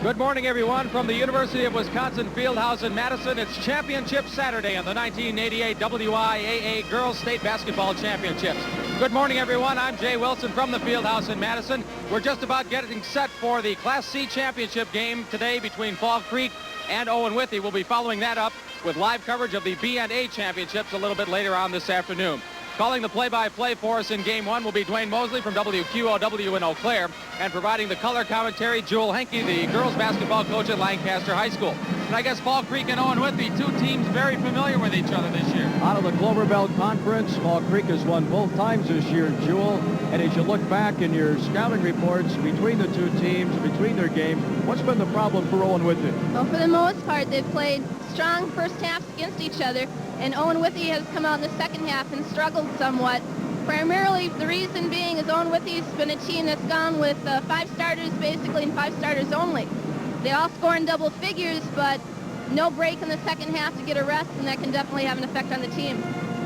Good morning, everyone, from the University of Wisconsin Fieldhouse in Madison. It's Championship Saturday in the 1988 WIAA Girls State Basketball Championships. Good morning, everyone. I'm Jay Wilson from the Fieldhouse in Madison. We're just about getting set for the Class C Championship game today between Fall Creek and Owen Withee. We'll be following that up with live coverage of the B and A Championships a little bit later on this afternoon. Calling the play-by-play for us in Game 1 will be Dwayne Mosley from WQOW in Eau Claire, and providing the color commentary, Jewel Henke, the girls basketball coach at Lancaster High School. And I guess Fall Creek and Owen Withee, two teams very familiar with each other this year. Out of the Clover Belt Conference, Fall Creek has won both times this year, Jewel. And as you look back in your scouting reports between the two teams, between their games, what's been the problem for Owen Withee? Well, for the most part, they've played strong first halves against each other, and Owen Withee has come out in the second half and struggled somewhat. Primarily, the reason being is Owen Withee's been a team that's gone with 5 starters basically and 5 starters only. They all score in double figures, but no break in the second half to get a rest, and that can definitely have an effect on the team.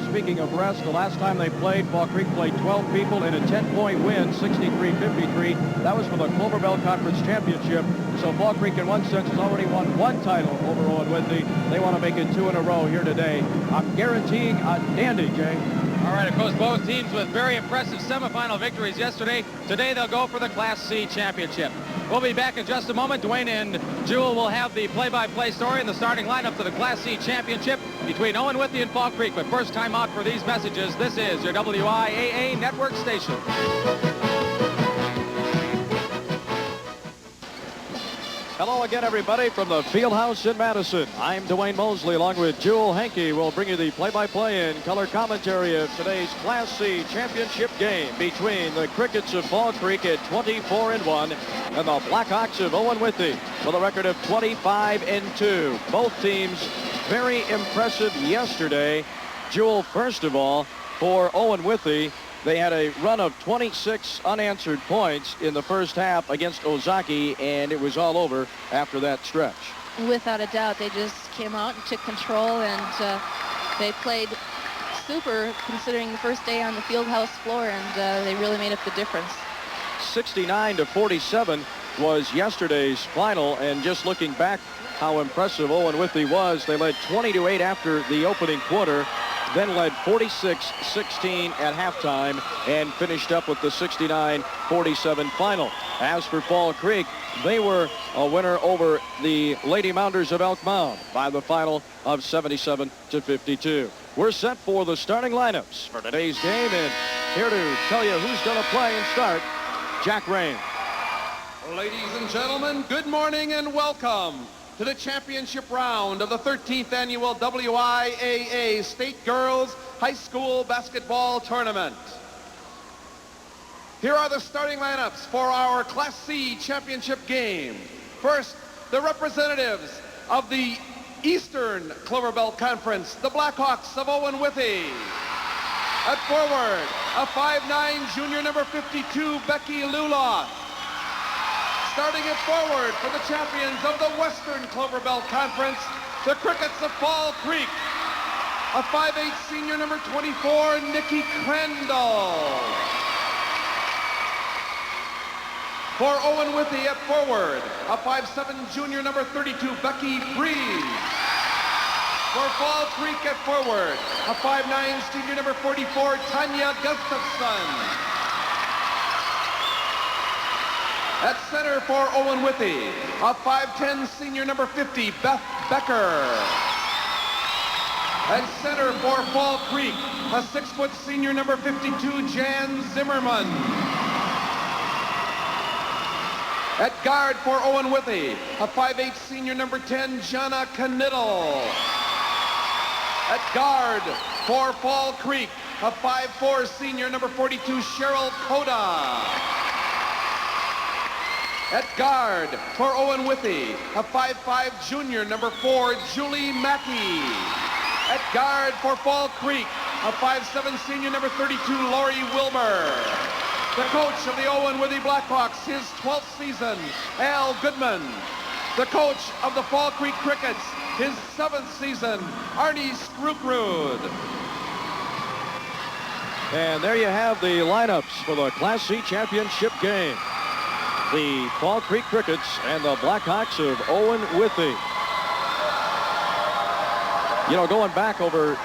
Speaking of rest, the last time they played, Fall Creek played 12 people in a 10-point win, 63-53. That was for the Clover Belt Conference Championship. So Fall Creek, in one sense, has already won 1 title over Owen Withee. They want to make it 2 in a row here today. I'm guaranteeing a dandy, Jay. All right, of course, both teams with very impressive semifinal victories yesterday. Today they'll go for the Class C Championship. We'll be back in just a moment. Dwayne and Jewel will have the play-by-play story and the starting lineup for the Class C Championship between Owen Withee and Fall Creek. But first time out for these messages, this is your WIAA network station. Hello again, everybody, from the Fieldhouse in Madison. I'm Dwayne Mosley, along with Jewel Henke. We'll bring you the play-by-play and color commentary of today's Class C Championship game between the Crickets of Fall Creek at 24-1 and the Blackhawks of Owen Withee with a record of 25-2. Both teams very impressive yesterday. Jewel, first of all, for Owen Withee, they had a run of 26 unanswered points in the first half against Ozaki, and it was all over after that stretch. Without a doubt, they just came out and took control, and they played super considering the first day on the Fieldhouse floor, and they really made up the difference. 69-47 was yesterday's final, and just looking back how impressive Owen Withee was, they led 20-8 after the opening quarter, then led 46-16 at halftime and finished up with the 69-47 final. As for Fall Creek, they were a winner over the Lady Mounders of Elk Mound by the final of 77-52. We're set for the starting lineups for today's game, and here to tell you who's going to play and start, Jack Rain. Ladies and gentlemen, good morning and welcome to the championship round of the 13th annual WIAA State Girls High School Basketball Tournament. Here are the starting lineups for our Class C championship game. First, the representatives of the Eastern Clover Belt Conference, the Blackhawks of Owen Withee. At forward, a 5'9" junior number 52, Becky Luloff. Starting at forward for the champions of the Western Clover Belt Conference, the Crickets of Fall Creek. A 5'8" senior number 24, Nikki Crandall. For Owen Withee at forward, a 5'7" junior number 32, Becky Breeze. For Fall Creek at forward, a 5'9" senior number 44, Tanya Gustafson. At center for Owen Withee, a 5'10" senior number 50, Beth Becker. At center for Fall Creek, a 6' senior number 52, Jan Zimmerman. At guard for Owen Withee, a 5'8" senior number 10, Jana Knittel. At guard for Fall Creek, a 5'4" senior number 42, Cheryl Koda. At guard for Owen Withee, a 5'5" junior number 4, Julie Mackey. At guard for Fall Creek, a 5'7" senior number 32, Lori Wilbur. The coach of the Owen Withee Blackhawks, his 12th season, Al Goodman. The coach of the Fall Creek Crickets, his 7th season, Arnie Skrukrud. And there you have the lineups for the Class C championship game. the Fall Creek Crickets and the Blackhawks of Owen Withee. You know, going back over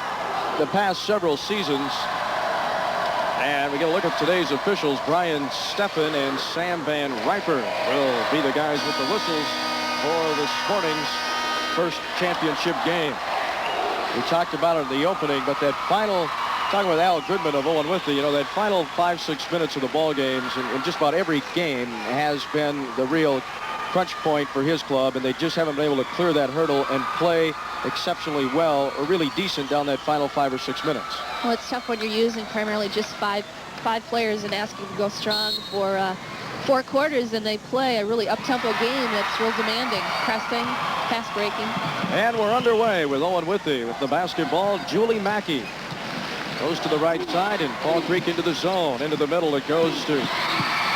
the past several seasons, and we get a look at today's officials. Brian Steffen and Sam Van Riper will be the guys with the whistles for this morning's first championship game. We talked about it in the opening, but that final, talking with Al Goodman of Owen Withee, you know, that final 5-6 minutes of the ball games in just about every game has been the real crunch point for his club, and they just haven't been able to clear that hurdle and play exceptionally well or really decent down that final 5 or 6 minutes. Well, it's tough when you're using primarily just five players and asking to go strong for 4 quarters, and they play a really up-tempo game that's real demanding, pressing, pass breaking. And we're underway with Owen Withee with the basketball. Julie Mackey goes to the right side, and Fall Creek into the zone. Into the middle it goes to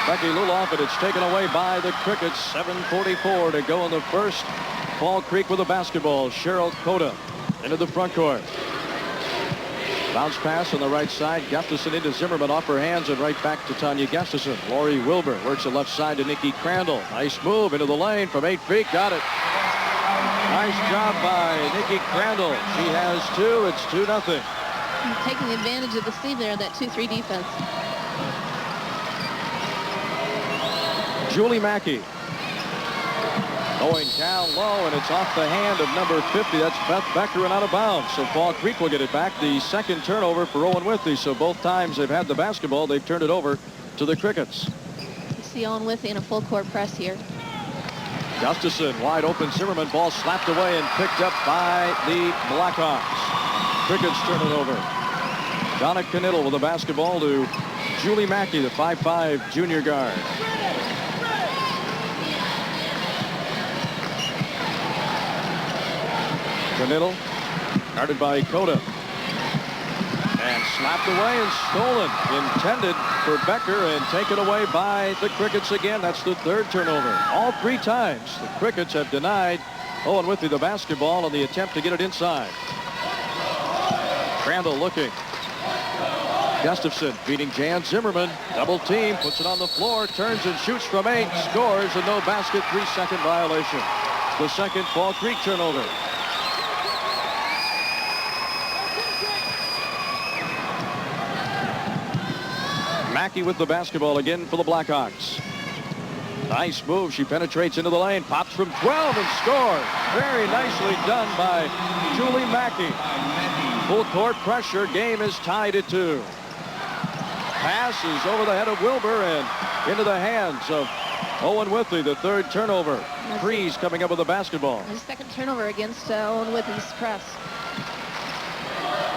Becky Luloff, and it's taken away by the Crickets. 7:44 to go in the first. Fall Creek with the basketball. Cheryl Cota into the front court. Bounce pass on the right side. Gustafson into Zimmerman, off her hands, and right back to Tanya Gustafson. Lori Wilbur works the left side to Nikki Crandall. Nice move into the lane from 8 feet. Got it. Nice job by Nikki Crandall. She has 2. It's 2-0. Taking advantage of the seam there, that 2-3 defense. Julie Mackey going down low, and it's off the hand of number 50. That's Beth Becker and out of bounds. So Fall Creek will get it back. The second turnover for Owen Withee. So both times they've had the basketball, they've turned it over to the Crickets. You see Owen Withee in a full court press here. Gustafson wide open. Zimmerman, ball slapped away and picked up by the Blackhawks. Crickets turn it over. Donna Knittel with the basketball to Julie Mackey, the 5'5" junior guard. Knittel guarded by Cota. And slapped away and stolen. Intended for Becker and taken away by the Crickets again. That's the 3rd turnover. All 3 times the Crickets have denied Owen Withee the basketball on the attempt to get it inside. Crandall looking. Gustafson beating Jan Zimmerman. Double team, puts it on the floor, turns and shoots from 8, scores, and no basket. 3-second violation. The second Fall Creek turnover. Mackey with the basketball again for the Blackhawks. Nice move. She penetrates into the lane, pops from 12 and scores. Very nicely done by Julie Mackey. Full court pressure. Game is tied at 2. Pass is over the head of Wilbur and into the hands of Owen Withee, the 3rd turnover. Freeze coming up with the basketball. His 2nd turnover against Owen Withee's press.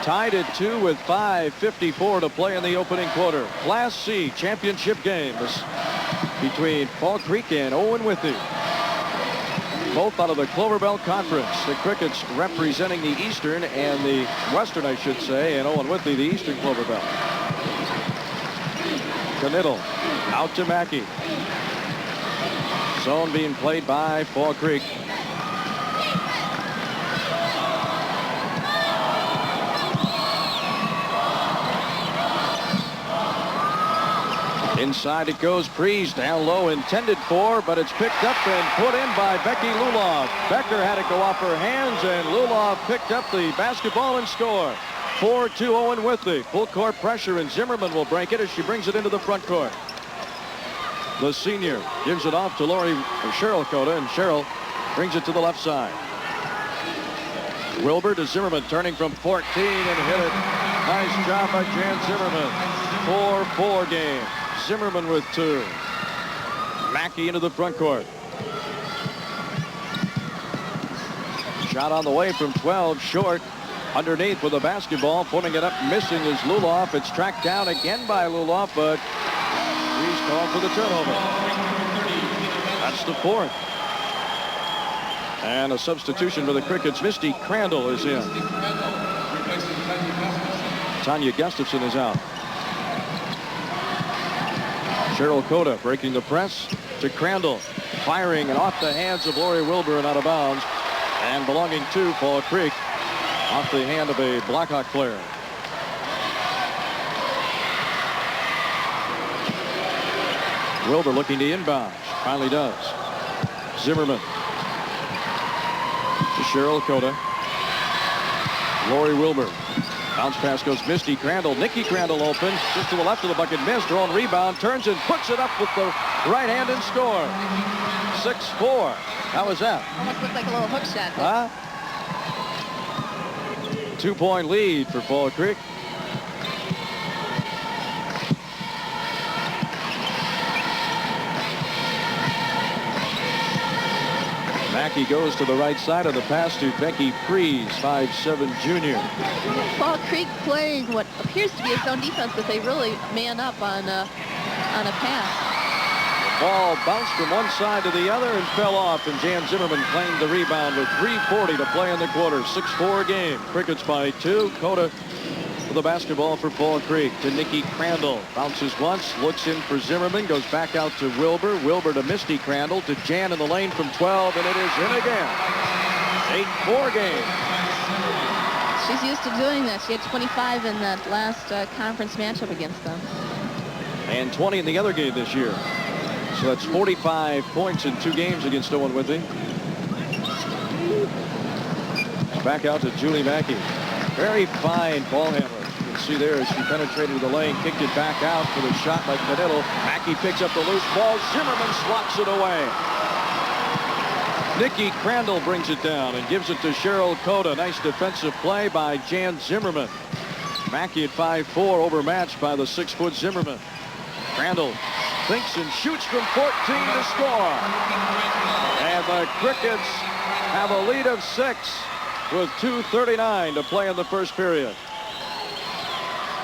Tied at 2 with 5:54 to play in the opening quarter. Class C championship game between Fall Creek and Owen Withee. Both out of the Clover Belt Conference. The Crickets representing the Eastern and the Western, I should say, and Owen Withee, the Eastern Clover Belt. Knittel out to Mackey. Zone being played by Fall Creek. Inside it goes. Prees down low, intended for, but it's picked up and put in by Becky Luloff. Becker had it go off her hands, and Luloff picked up the basketball and score. 4-2 Owen Withee. Full court pressure, and Zimmerman will break it as she brings it into the front court. The senior gives it off to Cheryl Cota, and Cheryl brings it to the left side. Wilbur to Zimmerman, turning from 14 and hit it. Nice job by Jan Zimmerman. 4-4 game. Zimmerman with 2. Mackey into the front court. Shot on the way from 12, short. Underneath with the basketball, putting it up, missing is Luloff. It's tracked down again by Luloff, but he's called for the turnover. That's the 4th. And a substitution for the Crickets. Misty Crandall is in. Tanya Gustafson is out. Cheryl Cota breaking the press to Crandall. Firing and off the hands of Lori Wilbur and out of bounds. And belonging to Fall Creek. Off the hand of a Blackhawk player. Wilbur looking to inbound. Finally does. Zimmerman to Cheryl Cota. Lori Wilbur. Bounce pass goes Misty Crandall. Nikki Crandall open. Just to the left of the bucket. Missed. Her own rebound. Turns and puts it up with the right hand and score. 6-4. How was that? Almost looked like a little hook shot. Huh? 2-point lead for Fall Creek. Mackey goes to the right side of the pass to Becky Prees, 5'7" junior. Fall Creek playing what appears to be a zone defense, but they really man up on a pass. Ball bounced from one side to the other and fell off, and Jan Zimmerman claimed the rebound with 3:40 to play in the quarter. 6-4 game. Crickets by 2. Cota with the basketball for Fall Creek to Nikki Crandall. Bounces once, looks in for Zimmerman, goes back out to Wilbur. Wilbur to Misty Crandall, to Jan in the lane from 12, and it is in again. 8-4 game. She's used to doing that. She had 25 in that last conference matchup against them. And 20 in the other game this year. So that's 45 points in 2 games against Owen Withee. Back out to Julie Mackey. Very fine ball handler. You can see there as she penetrated the lane, kicked it back out for the shot by Canitto. Mackey picks up the loose ball. Zimmerman swats it away. Nikki Crandall brings it down and gives it to Cheryl Cota. Nice defensive play by Jan Zimmerman. Mackey at 5'4", overmatched by the 6-foot Zimmerman. Crandall thinks and shoots from 14 to score. And the Crickets have a lead of 6 with 2:39 to play in the first period.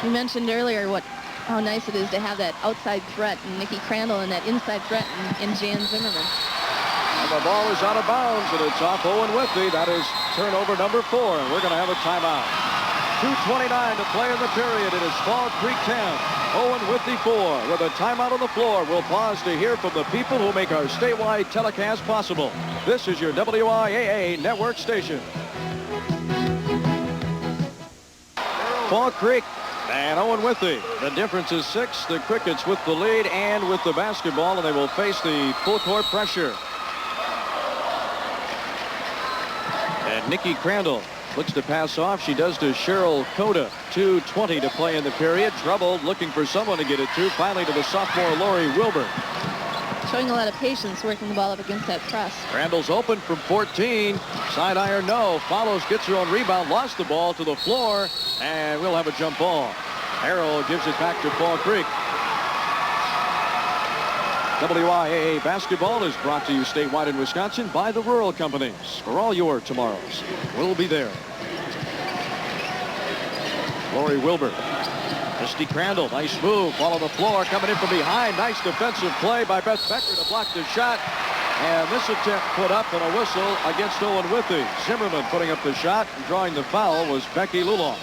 You mentioned earlier how nice it is to have that outside threat in Nikki Crandall and that inside threat in Jan Zimmerman. And the ball is out of bounds, and it's off Owen Withee. That is turnover number 4, and we're going to have a timeout. 2:29 to play in the period. It is Fall Creek 10, Owen Withee 4. With a timeout on the floor, we'll pause to hear from the people who make our statewide telecast possible. This is your WIAA network station. Fall Creek and Owen Withee. The difference is 6. The Crickets with the lead and with the basketball, and they will face the full court pressure. And Nikki Crandall looks to pass off. She does to Cheryl Cota. 2:20 to play in the period. Troubled, looking for someone to get it to. Finally to the sophomore Lori Wilbur. Showing a lot of patience working the ball up against that press. Crandall's open from 14. Side iron, no. Follows, gets her own rebound. Lost the ball to the floor. And we'll have a jump ball. Harrell gives it back to Fall Creek. WIAA basketball is brought to you statewide in Wisconsin by the Rural Companies. For all your tomorrows, we'll be there. Lori Wilbur. Misty Crandall, nice move. Ball on the floor, coming in from behind. Nice defensive play by Beth Becker to block the shot. And this attempt put up and a whistle against Owen Withee. Zimmerman putting up the shot, and drawing the foul was Becky Lulong.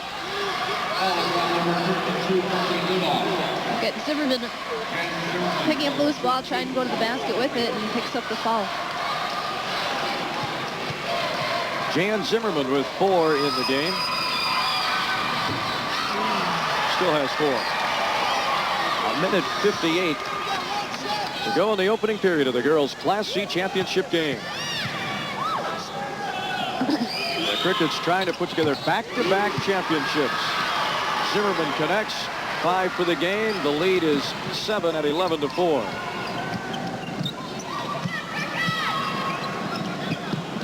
Get Zimmerman picking up loose ball, trying to go to the basket with it, and picks up the foul. Jan Zimmerman with 4 in the game. Still has 4. 1:58 to go in the opening period of the girls' Class C championship game. The Crickets trying to put together back-to-back championships. Zimmerman connects. 5 for the game. The lead is 7 at 11-4.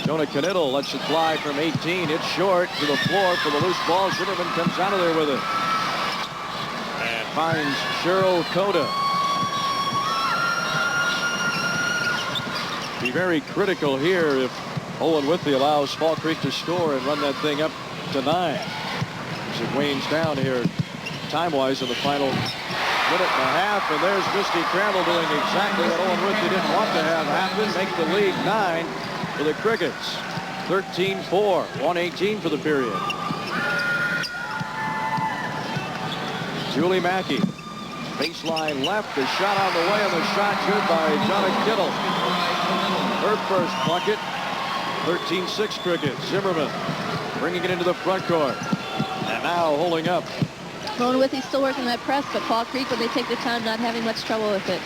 Jonah Knittel lets it fly from 18. It's short to the floor for the loose ball. Zimmerman comes out of there with it. And finds Cheryl Cota. Be very critical here if Owen Withee allows Fall Creek to score and run that thing up to 9. As it wanes down here time-wise in the final minute and a half. And there's Misty Crandall doing exactly what Owen Withee didn't want to have happen. Make the lead 9 for the Crickets. 13-4, 1:18 for the period. Julie Mackey. Baseline left. The shot on the way, and the shot good by Donna Kittle. Her first bucket. 13-6 Crickets. Zimmerman bringing it into the front court. And now holding up. Owen Withee still working that press, but Fall Creek, when they take their time, not having much trouble with it.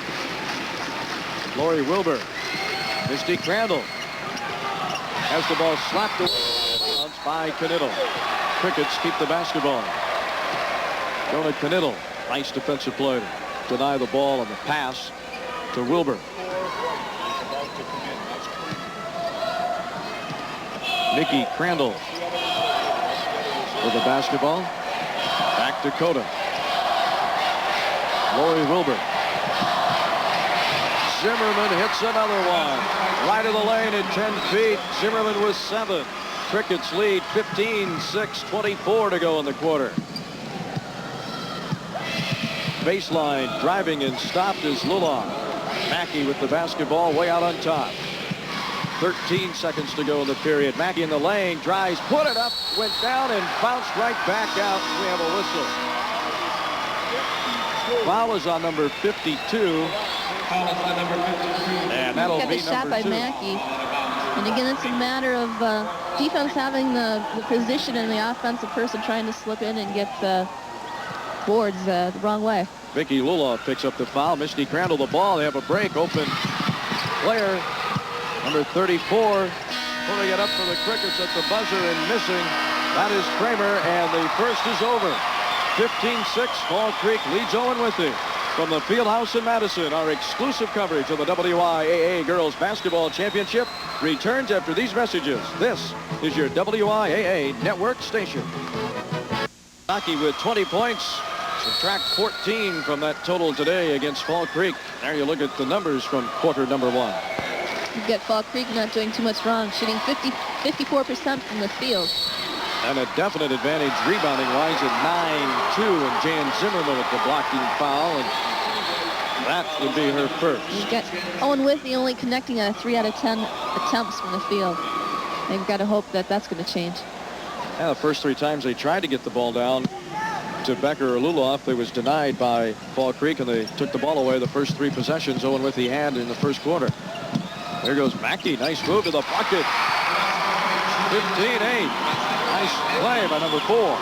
Lori Wilbur. Misty Crandall has the ball slapped away by Knittel. Crickets keep the basketball. Jonah Knittel. Nice defensive play to deny the ball on the pass to Wilbur. Nikki Crandall with the basketball. Back to Coda. Lori Wilbur. Zimmerman hits another one. Right of the lane at 10 feet. Zimmerman with 7. Crickets lead 15-6, 24 to go in the quarter. Baseline driving and stopped is Lula. Mackey with the basketball way out on top. 13 seconds to go in the period. Mackey in the lane, drives, put it up, went down and bounced right back out. We have a whistle. Foul is on number 52. And that'll be shot by 2. Mackey. And again, it's a matter of defense having the position and the offensive person trying to slip in and get the boards the wrong way. Vicky Lula picks up the foul. Misty Crandall the ball. They have a break. Open player. Number 34 pulling it up for the Crickets at the buzzer and missing. That is Kramer, and the first is over. 15-6, Fall Creek leads Owen Withee. From the Fieldhouse in Madison, our exclusive coverage of the WIAA Girls Basketball Championship returns after these messages. This is your WIAA Network station. Hockey with 20 points. Subtract 14 from that total today against Fall Creek. There you look at the numbers from quarter number 1. You've got Fall Creek not doing too much wrong, shooting 54% from the field. And a definite advantage rebounding-wise at 9-2, and Jan Zimmerman with the blocking foul, and that would be her first. You've got Owen Withee only connecting on 3 out of 10 attempts from the field. They've got to hope that that's going to change. Yeah, the first 3 times they tried to get the ball down to Becker or Luloff, it was denied by Fall Creek, and they took the ball away the first 3 possessions Owen Withee had in the first quarter. There goes Mackey. Nice move to the bucket. 15-8. Nice play by number 4.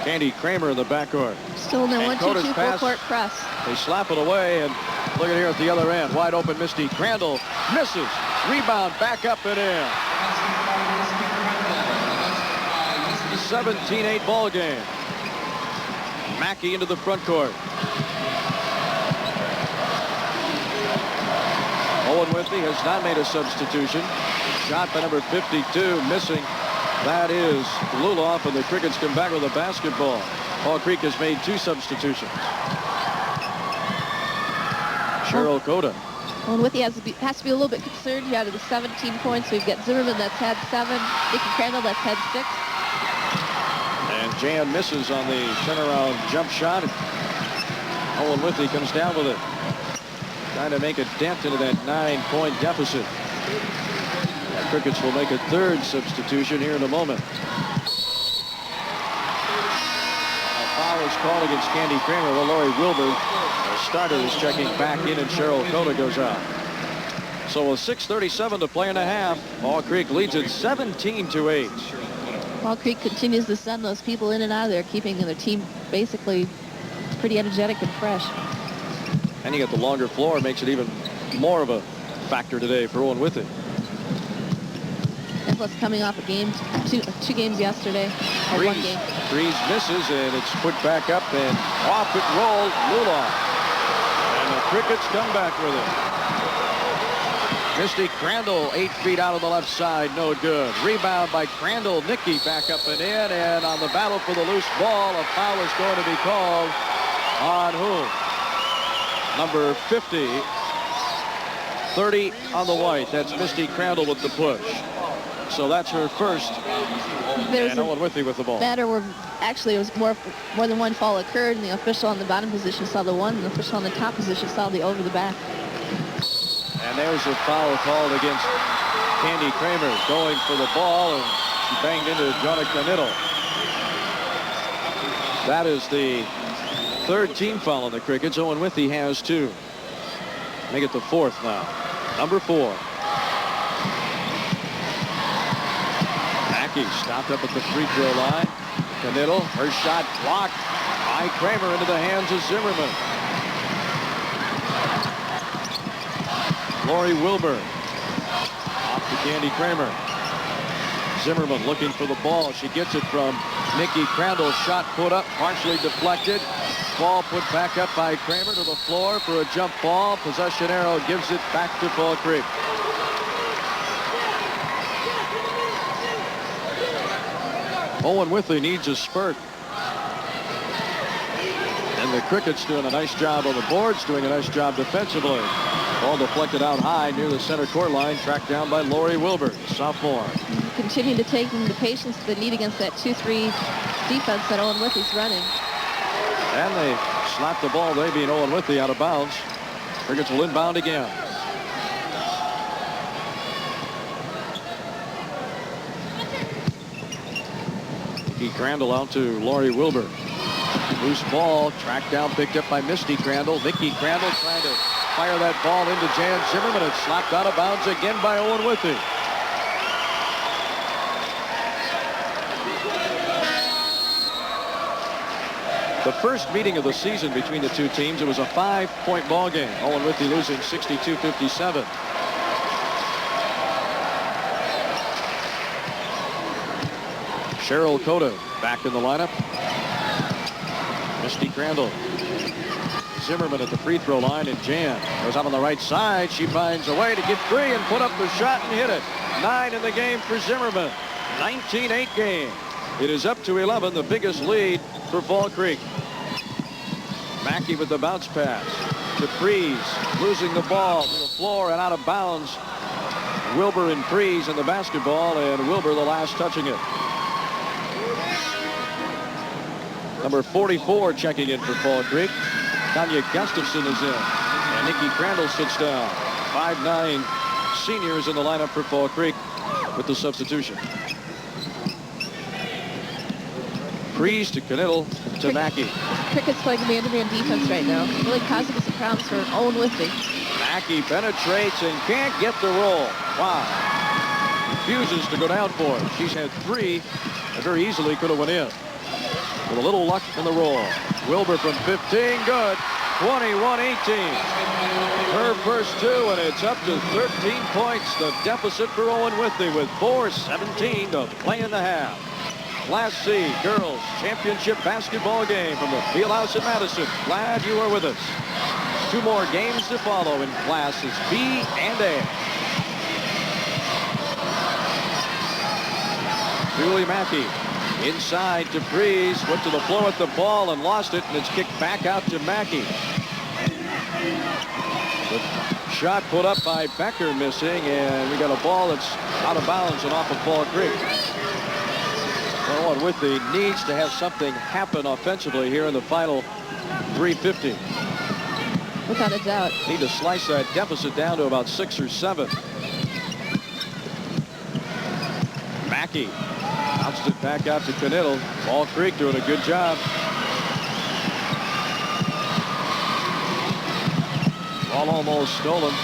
Candy Kramer in the backcourt. Still in their 1-2-2 full-court press. They slap it away, and look at here at the other end. Wide open Misty Crandall. Misses. Rebound back up and in. 17-8 ball game. Mackey into the front court. Owen Withee has not made a substitution. Shot by number 52, missing. That is Luloff, and the Crickets come back with a basketball. Fall Creek has made 2 substitutions. Cheryl Coda. Owen Withee has to be a little bit concerned here. Out of the 17 points, we've got Zimmerman that's had 7, Nikki Crandall that's had 6. And Jan misses on the turnaround jump shot. Owen Withee comes down with it. Trying to make a dent into that 9-point deficit. The Crickets will make a 3rd substitution here in a moment. A foul is called against Candy Kramer. Well, Lori Wilbur, the starter, is checking back in, and Cheryl Coda goes out. So with 6:37 to play and a half, Fall Creek leads it 17-8. Fall Creek continues to send those people in and out of there, keeping their team basically pretty energetic and fresh. And you got the longer floor, makes it even more of a factor today for Owen Withee. And plus coming off a game, two games yesterday, or 1 game. Breeze misses, and it's put back up, and off it rolled Luloff. And the Crickets come back with it. Misty Crandall, 8 feet out on the left side, no good. Rebound by Crandall. Nikki back up and in, and on the battle for the loose ball, a foul is going to be called on who? Number 50. 30 on the white. That's Misty Crandall with the push. So that's her first. There's and Owen Withee with the ball. Matter where actually it was more than one fall occurred, and the official on the bottom position saw the one, and the official on the top position saw the over the back. And there's a foul called against Candy Kramer, going for the ball, and she banged into Jonica Knittel. That is the 3rd team foul on the Crickets. Owen Withee has 2. Make it the 4th now. Number 4. Mackey stopped up at the free throw line. Knittel, her shot blocked by Kramer into the hands of Zimmerman. Lori Wilbur. Off to Candy Kramer. Zimmerman looking for the ball. She gets it from Nikki Crandall. Shot put up, partially deflected. Ball put back up by Kramer to the floor for a jump ball. Possession arrow gives it back to Fall Creek. Owen Withee needs a spurt. And the Crickets doing a nice job on the boards, doing a nice job defensively. Ball deflected out high near the center court line, tracked down by Lori Wilbur, sophomore. Continue to take the patience they need against that 2-3 defense that Owen Withee's running. And they slapped the ball, they being Owen Withee, out of bounds. Crickets will inbound again. Nikki Crandall out to Lori Wilbur. Loose ball, tracked down, picked up by Misty Crandall. Nikki Crandall trying to fire that ball into Jan Zimmerman. It's slapped out of bounds again by Owen Withee. The first meeting of the season between the two teams, it was a 5-point ball game. Owen Withee losing 62-57. Cheryl Cota back in the lineup. Misty Crandall. Zimmerman at the free throw line, and Jan goes out on the right side. She finds a way to get free and put up the shot and hit it. 9 in the game for Zimmerman. 19-8 game. It is up to 11, the biggest lead for Fall Creek. Mackey with the bounce pass to Freeze, losing the ball to the floor and out of bounds. Wilbur and Freeze in the basketball, and Wilbur the last touching it. Number 44 checking in for Fall Creek. Tanya Gustafson is in, and Nikki Crandall sits down. 5'9" seniors in the lineup for Fall Creek with the substitution. Freeze to Knittel to Mackey. Cricket's playing man-to-man defense right now, really causing some problems for Owen Withee. Mackey penetrates and can't get the roll. Wow. Refuses to go down for it. She's had 3 and very easily could have went in. With a little luck in the roll. Wilbur from 15, good. 21-18. Her first 2, and it's up to 13 points. The deficit for Owen Withee with 4:17 to play in the half. Class C Girls Championship Basketball game from the Fieldhouse in Madison. Glad you are with us. 2 more games to follow in Classes B and A. Julie Mackey inside to Freeze, went to the floor with the ball and lost it, and it's kicked back out to Mackey. The shot put up by Becker missing, and we got a ball that's out of bounds and off of Fall Creek. Owen Withee needs to have something happen offensively here in the final 3:50. Without a doubt. Need to slice that deficit down to about 6 or 7. Mackey bounces it back out to Knittel. Fall Creek doing a good job. Ball almost stolen.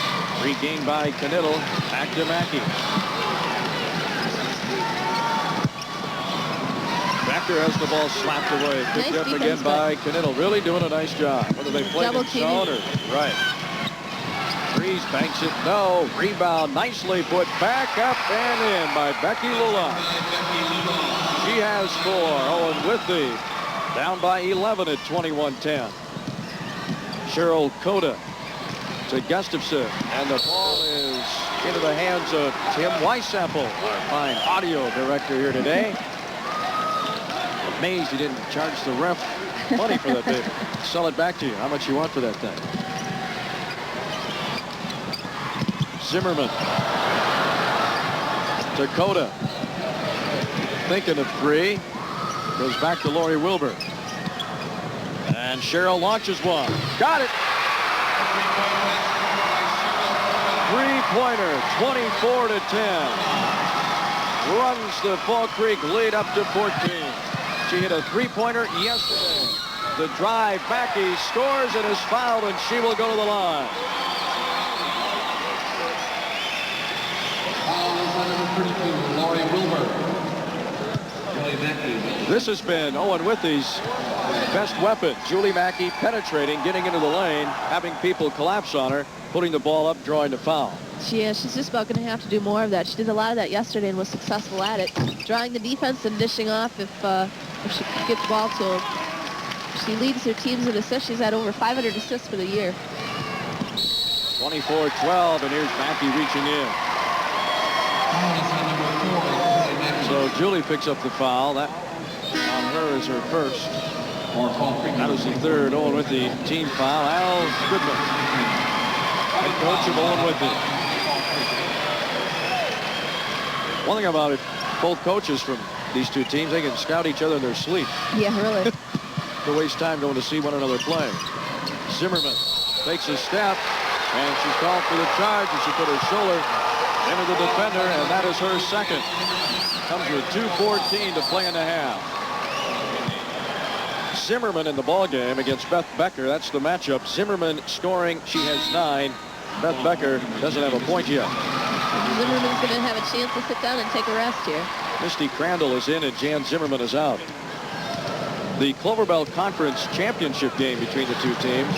Regained by Knittel. Back to Mackey. Becker has the ball slapped away. Picked Nice up defense, again by Knittel. Really doing a nice job. Whether they play in zone or right. Freeze banks it. No. Rebound nicely put back up and in by Becky Lula. She has 4. Owen Withee down by 11 at 21-10. Cheryl Cota to Gustafson, and the ball is into the hands of Tim Weisapple, our fine audio director here today. Amazed he didn't charge the ref money for that, David. Sell it back to you. How much you want for that thing? Zimmerman to Cota. Thinking of 3. Goes back to Lori Wilbur. And Cheryl launches one. Got it. 3-pointer, 24-10. Runs the Fall Creek lead up to 14. She hit a 3-pointer yesterday. The drive, Mackey scores and is fouled, and she will go to the line. Lori Wilbur. This has been Owen Withee's best weapon. Julie Mackey penetrating, getting into the lane, having people collapse on her. putting the ball up, drawing the foul. She's just about going to have to do more of that. She did a lot of that yesterday and was successful at it. Drawing the defense and dishing off if she gets the ball to her. She leads her teams in assists. She's had over 500 assists for the year. 24-12, and here's Mackey reaching in. So Julie picks up the foul. That on her is her first. That is the third Owen Withee team foul. Al Goodman, head coach of Owen Withee. One thing about it, both coaches from these two teams, they can scout each other in their sleep. Yeah, really. To waste time going to see one another play. Zimmerman takes a step, and she's called for the charge, and she put her shoulder into the defender, and that is her second. Comes with 2:14 to play in the half. Zimmerman in the ball game against Beth Becker. That's the matchup. Zimmerman scoring. She has 9. Beth Becker doesn't have a point yet. Zimmerman's going to have a chance to sit down and take a rest here. Misty Crandall is in, and Jan Zimmerman is out. The Clover Belt Conference Championship game between the two teams.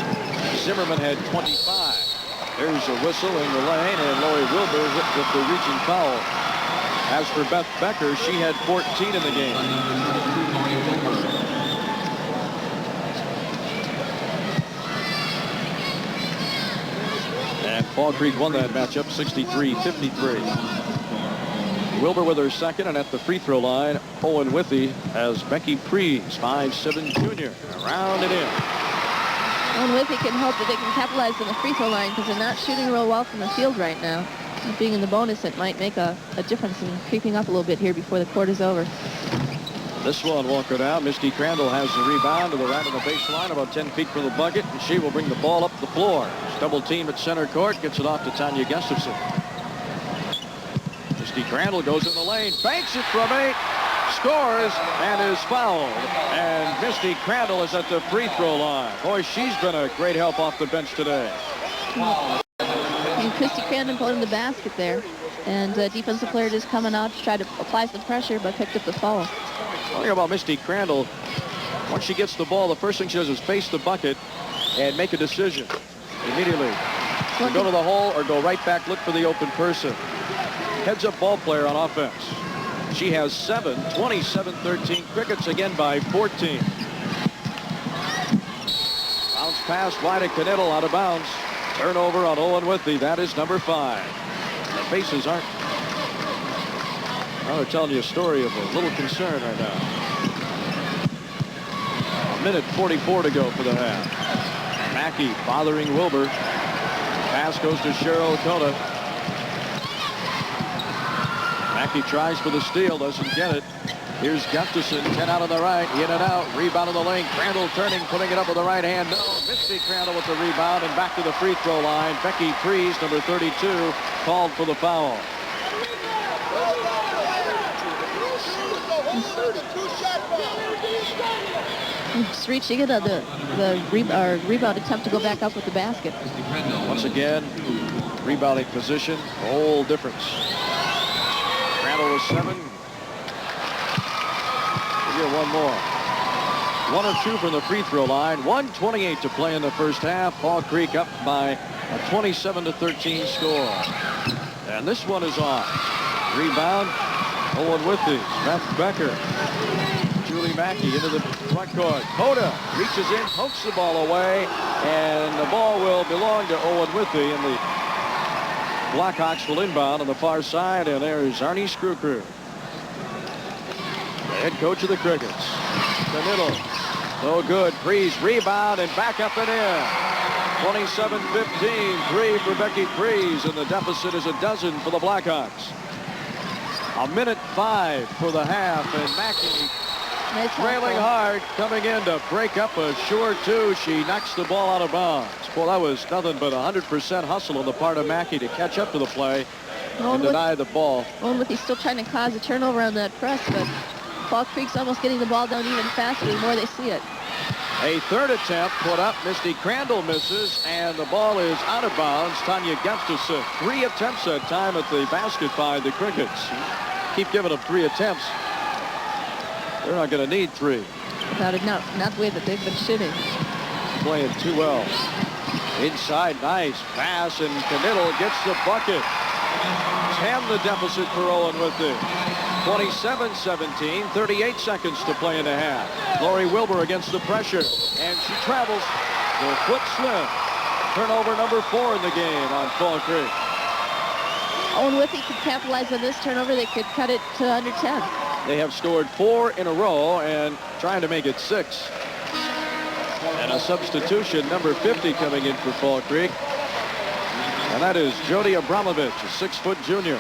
Zimmerman had 25. There's a whistle in the lane, and Lori Wilbur with the reaching foul. As for Beth Becker, she had 14 in the game. And Fall Creek won that matchup 63-53. Wilbur with her second, and at the free throw line, Owen Withee has Becky Prees, 5'7" junior, around and in. Owen Withee can hope that they can capitalize on the free throw line because they're not shooting real well from the field right now. Being in the bonus, it might make a difference in creeping up a little bit here before the quarter's over. This one won't go down. Misty Crandall has the rebound to the right of the baseline, about 10 feet from the bucket, and she will bring the ball up the floor. Double team at center court, gets it off to Tanya Gustafson. Misty Crandall goes in the lane, banks it from 8, scores, and is fouled. And Misty Crandall is at the free throw line. Boy, she's been a great help off the bench today. And Christy Crandall put in the basket there. And defensive player just coming out to try to apply some pressure, but picked up the foul. One thing about Misty Crandall, once she gets the ball, the first thing she does is face the bucket and make a decision immediately. To go to the hole or go right back, look for the open person. Heads-up ball player on offense. She has 7, 27-13. Crickets again by 14. Bounce pass wide at Knittel, out of bounds. Turnover on Owen Withee. That is number 5. The faces aren't. They're telling you a story of a little concern right now. 1:44 to go for the half. Mackey bothering Wilbur. Pass goes to Cheryl Kona. Mackey tries for the steal, doesn't get it. Here's Gustafson, 10 out on the right, in and out, rebound in the lane. Crandall turning, putting it up with the right hand. No, Misty Crandall with the rebound, and back to the free throw line. Becky Prees, number 32, called for the foul. Just reaching in on the rebound attempt to go back up with the basket. Once again, rebounding position, whole difference. Crandall was 7. We'll get one more. 1 of 2 from the free throw line. 1:28 to play in the first half. Fall Creek up by a 27-13 score. And this one is off. Rebound, Owen Withee. Beth Becker. Julie Mackey into the front court. Coda reaches in, pokes the ball away, and the ball will belong to Owen Withee, and the Blackhawks will inbound on the far side, and there's Arnie Screwcrew, the head coach of the Crickets. Knittel, no good. Prees rebound and back up and in. 27-15, 3 for Becky Prees, and the deficit is a dozen for the Blackhawks. 1:05 for the half, and Mackey trailing hard, coming in to break up a short 2. She knocks the ball out of bounds. Well, that was nothing but 100% hustle on the part of Mackey to catch up to the play and deny the ball. Owen Withee still trying to cause a turnover on that press, but Fall Creek's almost getting the ball down even faster the more they see it. A third attempt put up. Misty Crandall misses, and the ball is out of bounds. Tanya Gustafson, 3 attempts that time at the basket by the Crickets. Keep giving them 3 attempts. They're not going to need 3. Without it, not the way that they've been shooting. Playing too well. Inside, nice pass, and Knittel gets the bucket. 10 the deficit for Owen Withee. 27-17, 38 seconds to play in the half. Lori Wilbur against the pressure, and she travels. The foot slip. Turnover number 4 in the game on Fall Creek. Owen Withee could capitalize on this turnover. They could cut it to under 10. They have scored 4 in a row and trying to make it 6. And a substitution, number 50 coming in for Fall Creek. And that is Jody Abramovich, a 6-foot junior.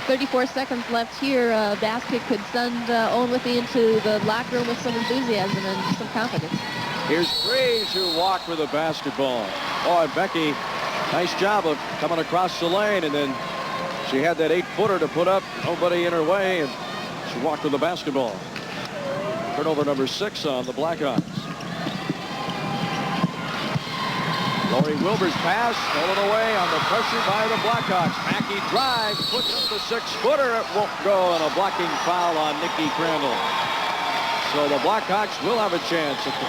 34 seconds left here. Basket could send Owen Withee into the locker room with some enthusiasm and some confidence. Here's Freeze, who walked with a basketball. Oh, and Becky, nice job of coming across the lane, and then she had that 8-footer to put up. Nobody in her way, and she walked with the basketball. Turnover number 6 on the Blackhawks. Lori Wilbur's pass stolen away on the pressure by the Blackhawks. Mackey drives, puts up the 6-footer. It won't go, and a blocking foul on Nikki Crandall. So the Blackhawks will have a chance at the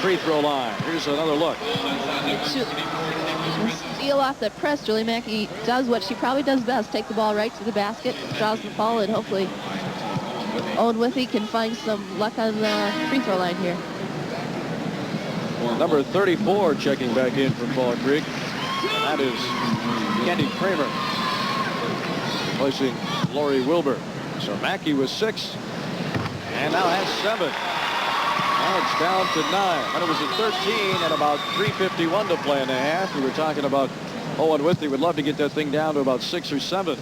free throw line. Here's another look. Steal off that press. Julie Mackey does what she probably does best. Take the ball right to the basket, draws the ball, and hopefully Owen Withee can find some luck on the free throw line here. Number 34 checking back in from Fall Creek. That is Candy Kramer, replacing Lori Wilbur. So Mackey was 6 and now has 7. Now it's down to 9. And it was at 13 and about 3:51 to play in the half. We were talking about Owen Withee would love to get that thing down to about 6 or 7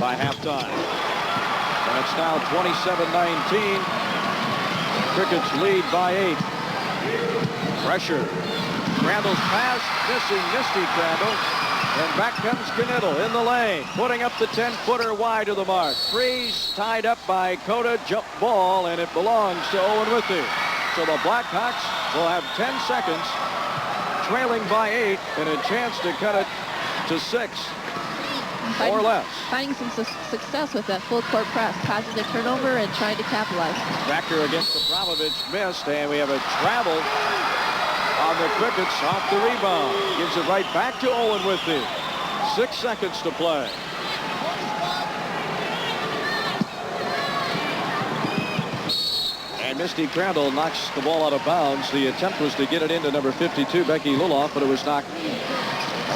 by halftime. And it's now 27-19. Crickets lead by 8. Pressure. Crandall's pass, missing Misty Crandall. And back comes Knittel in the lane, putting up the 10-footer wide of the mark. Freeze tied up by Coda, jump ball, and it belongs to Owen Withee. So the Blackhawks will have 10 seconds, trailing by 8, and a chance to cut it to 6 or less. Finding some success with that full court press, causing the turnover and trying to capitalize. Becker against Abramovich missed, and we have a travel on the Crickets off the rebound. Gives it right back to Owen Withee. 6 seconds to play. And Misty Crandall knocks the ball out of bounds. The attempt was to get it into number 52, Becky Luloff, but it was knocked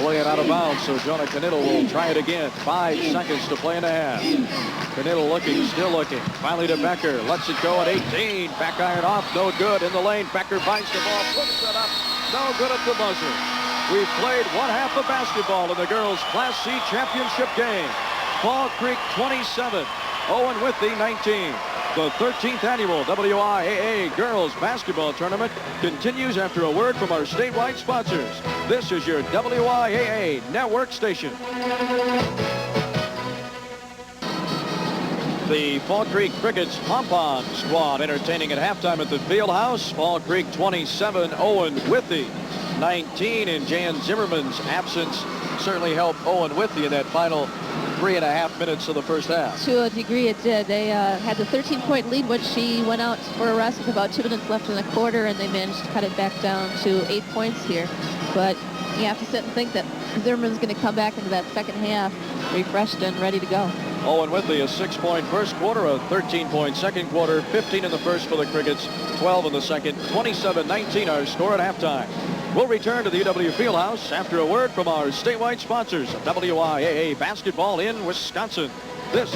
away and out of bounds. So Jonah Knittel will try it again. 5 seconds to play in the half. Knittel looking, still looking. Finally to Becker. Lets it go at 18. Back iron off, no good. In the lane, Becker finds the ball, puts it up. No good at the buzzer. We've played one half of basketball in the girls' Class C championship game. Fall Creek 27, Owen Withee 19. The 13th annual WIAA Girls Basketball Tournament continues after a word from our statewide sponsors. This is your WIAA Network station. The Fall Creek Crickets Pompon squad entertaining at halftime at the Fieldhouse. Fall Creek 27, Owen Withee 19, and Jan Zimmerman's absence certainly helped Owen Withee in that final 3.5 minutes of the first half. To a degree it did. They had the 13-point lead when she went out for a rest with about 2 minutes left in the quarter, and they managed to cut it back down to 8 points here. But you have to sit and think that Zimmerman's going to come back into that second half refreshed and ready to go. Owen Withee, a 6-point first quarter, a 13-point second quarter, 15 in the first for the Crickets, 12 in the second, 27-19 our score at halftime. We'll return to the UW Fieldhouse after a word from our statewide sponsors, WIAA Basketball in Wisconsin. This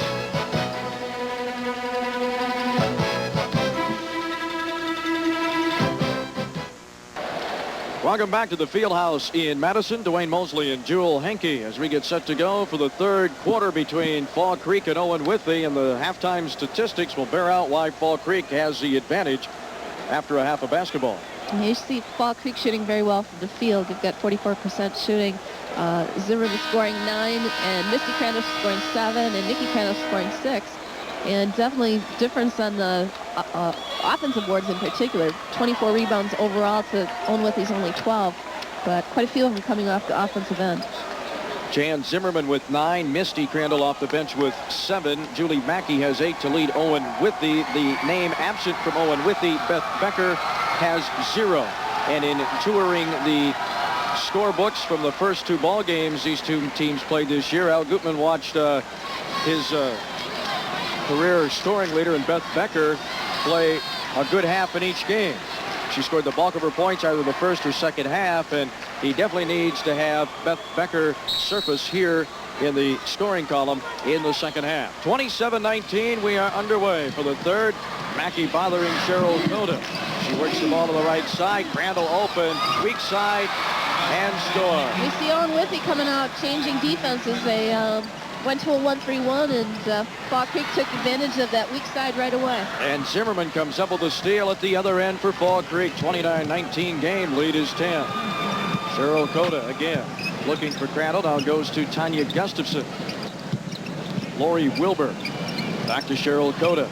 Welcome back to the Fieldhouse in Madison. Dwayne Mosley and Jewel Henke as we get set to go for the third quarter between Fall Creek and Owen Withee, and the halftime statistics will bear out why Fall Creek has the advantage after a half of basketball. You see Fall Creek shooting very well from the field. They've got 44% shooting. Zimmerman scoring 9, and Misty Crandall scoring 7, and Nikki Crandall scoring 6. And definitely difference on the offensive boards in particular. 24 rebounds overall to Owen Withee's only 12, but quite a few of them coming off the offensive end. Jan Zimmerman with 9, Misty Crandall off the bench with 7. Julie Mackey has 8 to lead Owen Withee. The name absent from Owen Withee, Beth Becker, has 0. And in touring the scorebooks from the first two ball games these two teams played this year, Al Gutman watched his career scoring leader in Beth Becker play a good half in each game. She scored the bulk of her points either the first or second half, and he definitely needs to have Beth Becker surface here in the scoring column in the second half. 27-19, we are underway for the third. Mackey bothering Cheryl Coda. She works the ball to the right side. Crandall open, weak side, and score. We see Owen Withee coming out, changing defenses. They went to a 1-3-1, and Fall Creek took advantage of that weak side right away. And Zimmerman comes up with a steal at the other end for Fall Creek. 29-19 game, lead is 10. Cheryl Coda again looking for Crandall. Now goes to Tanya Gustafson. Lori Wilbur back to Cheryl Coda.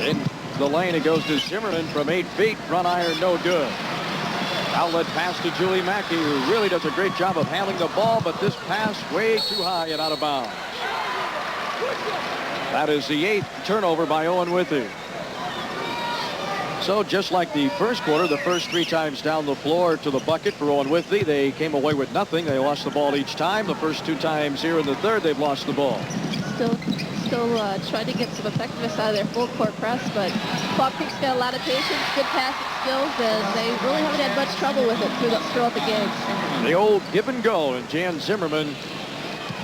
In the lane, it goes to Zimmerman from 8 feet. Front iron, no good. Outlet pass to Julie Mackey, who really does a great job of handling the ball, but this pass way too high and out of bounds. That is the 8th turnover by Owen Withee. So just like the first quarter, the first 3 times down the floor to the bucket for Owen Withee, they came away with nothing. They lost the ball each time. The first 2 times here in the third, they've lost the ball. Still trying to get some effectiveness out of their full court press, but Fall Creek's got a lot of patience, good passing skills, and they really haven't had much trouble with it throughout the game. The old give and go, and Jan Zimmerman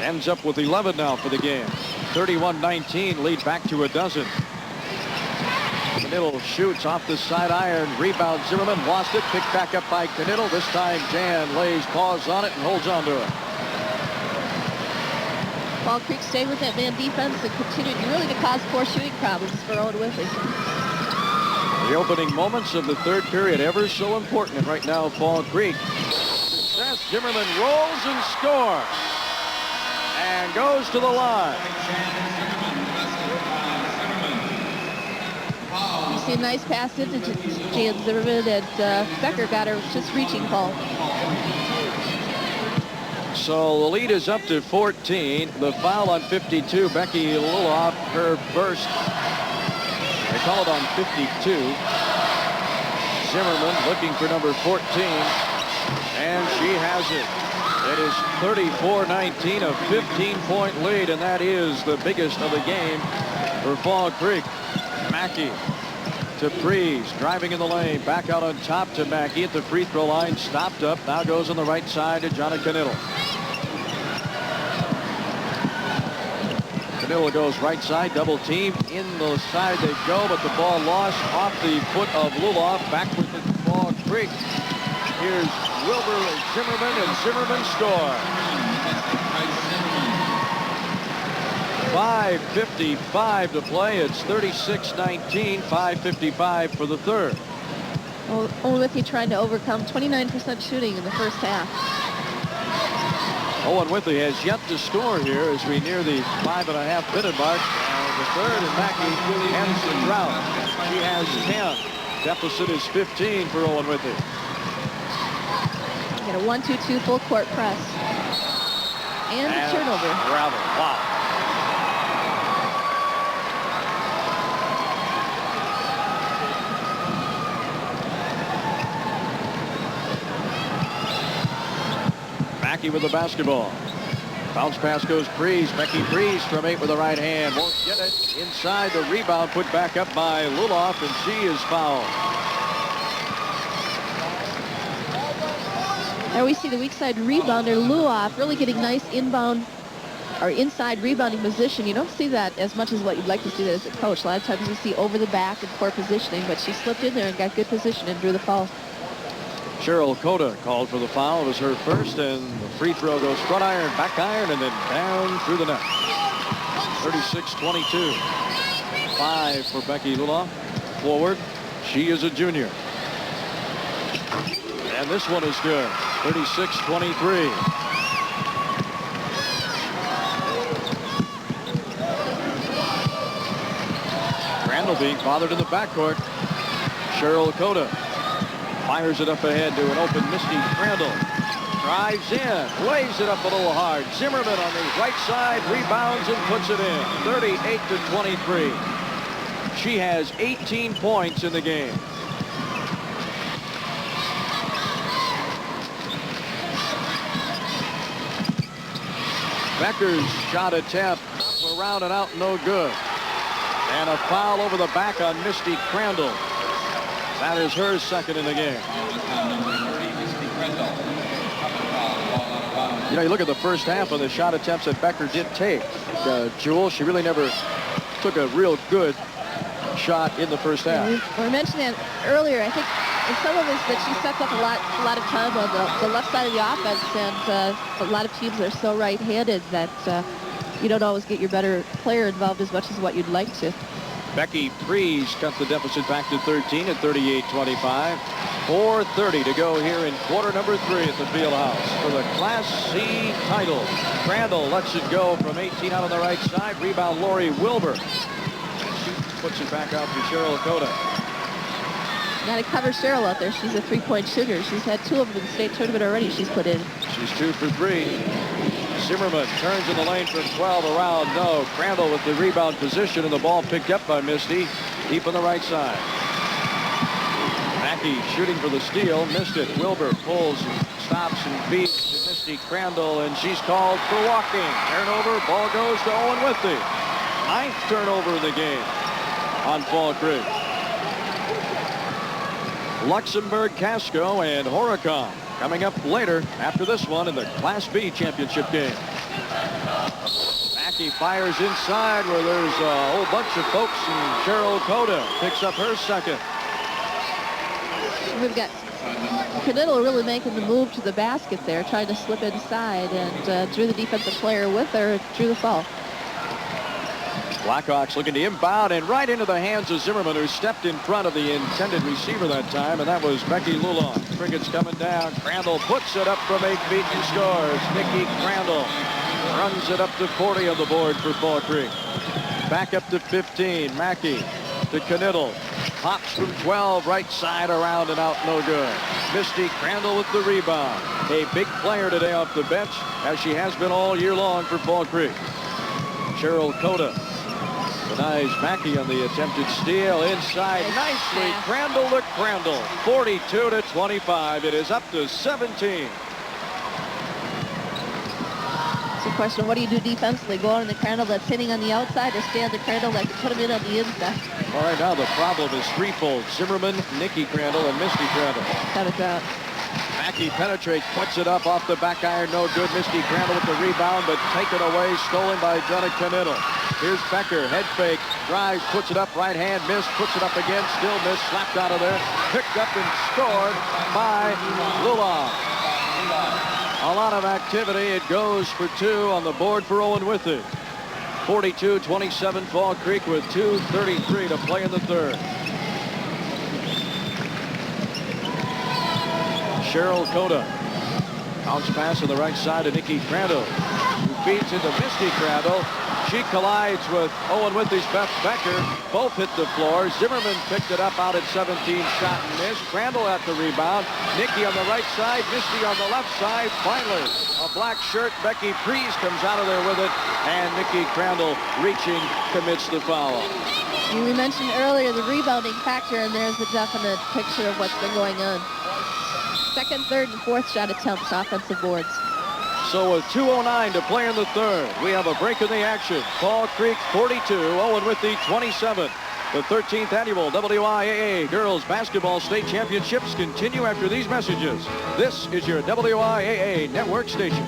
ends up with 11 now for the game. 31-19, lead back to a dozen. Knittel shoots off the side iron, rebound Zimmerman, lost it, picked back up by Knittel. This time Jan lays paws on it and holds on to it. Fall Creek stayed with that man defense and continued really to cause poor shooting problems for Owen Withee. The opening moments of the third period ever so important, and right now Fall Creek. Success, Zimmerman rolls and scores. And goes to the line. You see a nice pass into Jan Zimmerman, and Becker got her just reaching ball. So the lead is up to 14. The foul on 52, Becky Luloff, her first. They call it on 52. Zimmerman looking for number 14, and she has it. It is 34-19, a 15-point lead, and that is the biggest of the game for Fall Creek. Mackey to Prees, driving in the lane, back out on top to Mackey at the free throw line, stopped up, now goes on the right side to Jonica Knittel. Knittel goes right side, double team, in the side they go, but the ball lost off the foot of Luloff, back with the Fall Creek. Here's Wilbur Zimmerman, and Zimmerman scores. 5:55 to play. It's 36-19, 5:55 for the third. Well, Owen Withee trying to overcome 29% shooting in the first half. Owen Withee has yet to score here as we near the 5.5-minute mark. The third, and Mackey ends the drought. She has 10. Deficit is 15 for Owen Withee. Get a 1-2-2 full court press. And a turnover. Gravel. Wow. Mackey with the basketball. Bounce pass goes Prees. Becky Prees from 8 with the right hand. Won't get it. Inside, the rebound put back up by Luloff, and she is fouled. There we see the weak side rebounder, Luloff, really getting nice inbound or inside rebounding position. You don't see that as much as what you'd like to see that as a coach. A lot of times you see over the back and poor positioning, but she slipped in there and got good position and drew the foul. Cheryl Coda called for the foul. It was her first, and the free throw goes front iron, back iron, and then down through the net. 36-22. 5 for Becky Luloff. Forward. She is a junior. And this one is good. 36-23. Crandall being bothered in the backcourt. Cheryl Coda fires it up ahead to an open Misty Crandall. Drives in, lays it up a little hard. Zimmerman on the right side, rebounds and puts it in. 38-23. She has 18 points in the game. Becker's shot attempt around and out, no good. And a foul over the back on Misty Crandall. That is her second in the game. You know, you look at the first half of the shot attempts that Becker did take. Jewel, she really never took a real good shot in the first half. We were mentioning that earlier. I think in some of this that she sets up a lot of time on the left side of the offense, and a lot of teams are so right-handed that you don't always get your better player involved as much as what you'd like to. Becky Prees cut the deficit back to 13 at 38-25. 4:30 to go here in quarter number 3 at the Fieldhouse for the Class C title. Crandall lets it go from 18 out on the right side. Rebound Lori Wilbur. She puts it back out to Cheryl Cota. Got to cover Cheryl out there. She's a three-point shooter. She's had 2 of them in the state tournament already she's put in. She's 2 for 3. Zimmerman turns in the lane from 12 around. No. Crandall with the rebound position, and the ball picked up by Misty deep on the right side. Mackey shooting for the steal, missed it. Wilbur pulls and stops and beats to Misty Crandall, and she's called for walking. Turnover, ball goes to Owen Withee. 9th turnover in the game on Fall Creek. Luxembourg, Casco, and Horicon coming up later after this one in the Class B championship game. Mackey fires inside where there's a whole bunch of folks, and Cheryl Cota picks up her second. We've got Knittel really making the move to the basket there, trying to slip inside, and drew the defensive player with her, drew the foul. Blackhawks looking to inbound and right into the hands of Zimmerman, who stepped in front of the intended receiver that time, and that was Becky Lulon. Cricket's coming down. Crandall puts it up from 8 feet and scores. Nikki Crandall runs it up to 40 on the board for Fall Creek. Back up to 15. Mackey to Knittel. Pops from 12, right side, around and out, no good. Misty Crandall with the rebound. A big player today off the bench, as she has been all year long for Fall Creek. Cheryl Cota denies Mackey on the attempted steal inside. Nicely, Crandall to Crandall. 42-25. It is up to 17. It's a question of what do you do defensively? Go on the Crandall that's hitting on the outside, or stay on the Crandall that can put him in on the inside? All right, now the problem is threefold. Zimmerman, Nikki Crandall, and Misty Crandall. Got it out. Mackey penetrates, puts it up off the back iron, no good. Misty Crandall with the rebound, but taken away, stolen by Jenna Knittel. Here's Becker, head fake, drives, puts it up, right hand, missed, puts it up again, still missed, slapped out of there, picked up and scored by Lulon. A lot of activity. It goes for 2 on the board for Owen Withee. 42-27 Fall Creek with 2:33 to play in the third. Cheryl Cota. Bounce pass on the right side to Nikki Crandall, who feeds into Misty Crandall. She collides with Owen Withee's Beth Becker. Both hit the floor. Zimmerman picked it up out at 17, shot and miss. Crandall at the rebound. Nikki on the right side, Misty on the left side. Finally, a black shirt. Becky Prees comes out of there with it, and Nikki Crandall reaching commits the foul. We mentioned earlier the rebounding factor, and there's a definite picture of what's been going on. Second, third, and fourth shot attempts, offensive boards. So with 2:09 to play in the third, we have a break in the action. Fall Creek 42, Owen Withee 27. The 13th annual WIAA Girls Basketball State Championships continue after these messages. This is your WIAA Network station.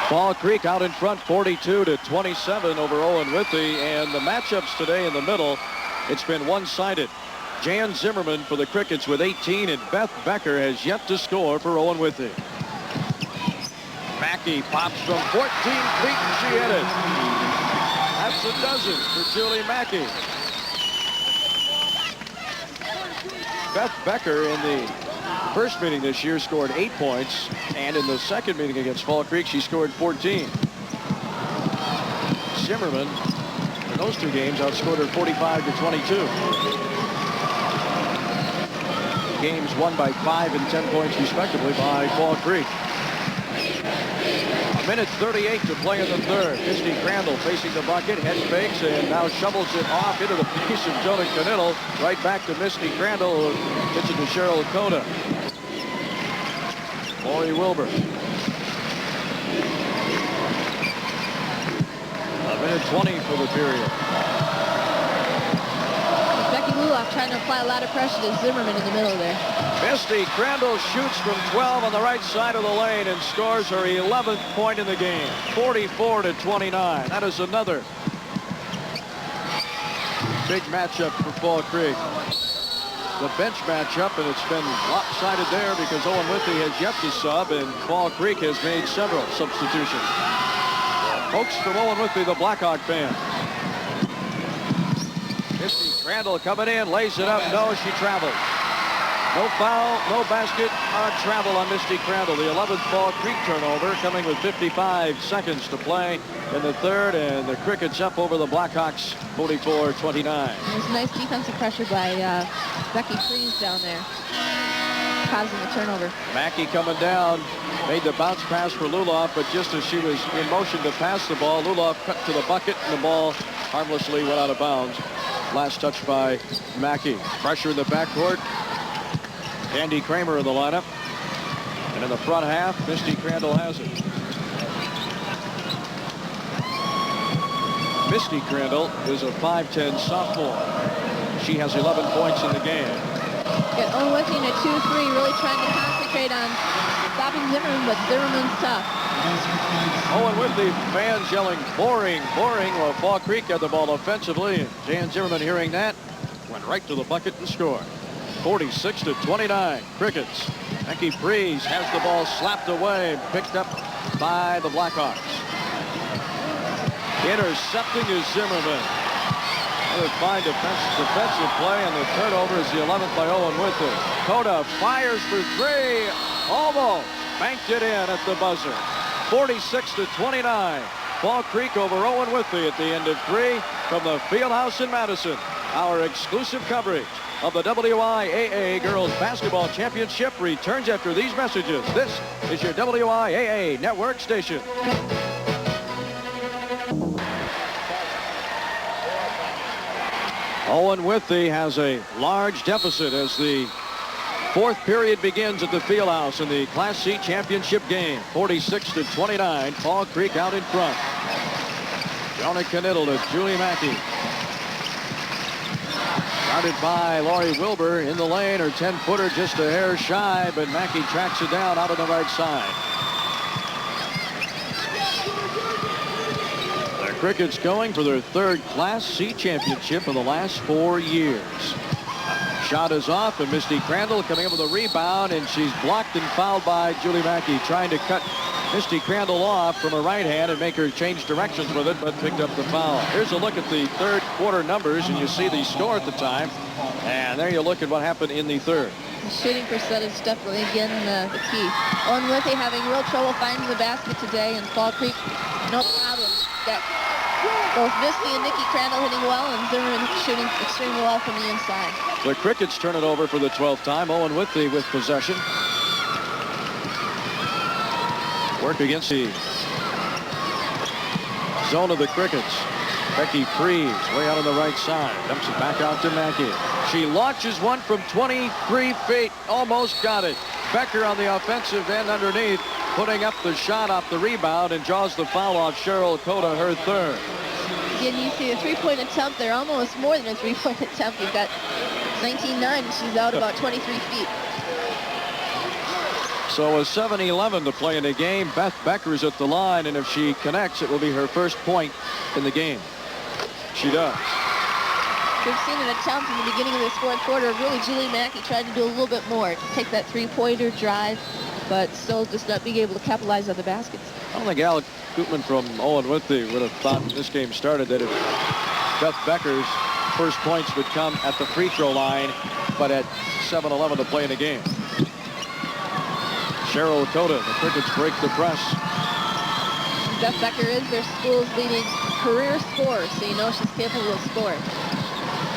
Fall Creek out in front 42-27 over Owen Withee, and the matchups today in the middle, it's been one-sided. Jan Zimmerman for the Crickets with 18, and Beth Becker has yet to score for Owen Withee. Mackey pops from 14 feet, and she hit it. That's a dozen for Julie Mackey. Beth Becker in the first meeting this year scored 8 points, and in the second meeting against Fall Creek, she scored 14. Zimmerman, in those 2 games, outscored her 45-22. Games won by 5 and 10 points respectively by Fall Creek. 1:38 to play in the third. Misty Crandall facing the bucket, head fakes, and now shovels it off into the piece of Jonah Knittel. Right back to Misty Crandall, who gets it to Cheryl Cota. Lori Wilbur. 1:20 for the period. Becky Luloff trying to apply a lot of pressure to Zimmerman in the middle there. Misty Crandall shoots from 12 on the right side of the lane and scores her 11th point in the game. 44-29. That is another big matchup for Fall Creek. The bench matchup, and it's been lopsided there because Owen Withee has yet to sub, and Fall Creek has made several substitutions. Folks from Owen Withee, the Blackhawk fan. Misty Crandall coming in, lays it up. No, she traveled. No foul, no basket on travel on Misty Crandall. The 11th Fall Creek turnover coming with 55 seconds to play in the third, and the Crickets up over the Blackhawks 44-29. There's a nice defensive pressure by Becky Freeze down there, causing the turnover. Mackey coming down, made the bounce pass for Luloff, but just as she was in motion to pass the ball, Luloff cut to the bucket, and the ball harmlessly went out of bounds. Last touch by Mackey. Pressure in the backcourt. Andy Kramer in the lineup. And in the front half, Misty Crandall has it. Misty Crandall is a 5'10" sophomore. She has 11 points in the game. Get Owen Withee in a 2-3, really trying to concentrate on stopping Zimmerman, but Zimmerman's tough. Owen Withee fans yelling, boring, boring, while Fall Creek had the ball offensively. And Jan Zimmerman, hearing that, went right to the bucket and scored. 46-29, Crickets. Becky Freeze has the ball slapped away, picked up by the Blackhawks. Intercepting is Zimmerman. Another fine defensive play, and the turnover is the 11th by Owen Withee. Cota fires for three, almost banked it in at the buzzer. 46-29. Fall Creek over Owen Withee at the end of three from the Fieldhouse in Madison. Our exclusive coverage of the WIAA Girls Basketball Championship returns after these messages. This is your WIAA network station. Owen Withee has a large deficit as the fourth period begins at the Fieldhouse in the Class C championship game. 46-29. Fall Creek out in front. Jonah Kniddle to Julie Mackey. Guarded by Lori Wilbur in the lane. Her 10-footer just a hair shy, but Mackey tracks it down out on the right side. The Crickets going for their third Class C championship in the last 4 years. Shot is off, and Misty Crandall coming up with a rebound, and she's blocked and fouled by Julie Mackey, trying to cut Misty Crandall off from her right hand and make her change directions with it, but picked up the foul. Here's a look at the third quarter numbers, and you see the score at the time. And there you look at what happened in the third. The shooting percentage definitely, again, the key. Owen Withee having real trouble finding the basket today, and Fall Creek, no problem. Got both Misty and Nikki Crandall hitting well, and Zimmerman shooting extremely well from the inside. The Crickets turn it over for the 12th time. Owen Withee with possession. Work against the zone of the Crickets. Becky Freeze way out on the right side. Dumps it back out to Mackey. She launches one from 23 feet. Almost got it. Becker on the offensive end underneath, putting up the shot off the rebound, and draws the foul off Cheryl Cota, her third. Again, you see a three-point attempt there, almost more than a three-point attempt. You've got 19-9, and she's out about 23 feet. So a 7-11 to play in the game. Beth Becker's at the line, and if she connects, it will be her first point in the game. She does. We've seen an attempt in the beginning of this fourth quarter. Really, Julie Mackey tried to do a little bit more, take that three-pointer drive, but still just not being able to capitalize on the baskets. I don't think Alec Koopman from Owen Withee would have thought when this game started that if Beth Becker's first points would come at the free throw line, but at 7-11 to play in the game. Cheryl Cota, the Crickets break the press. Beth Becker is their school's leading career scorer, so you know she's capable of scoring.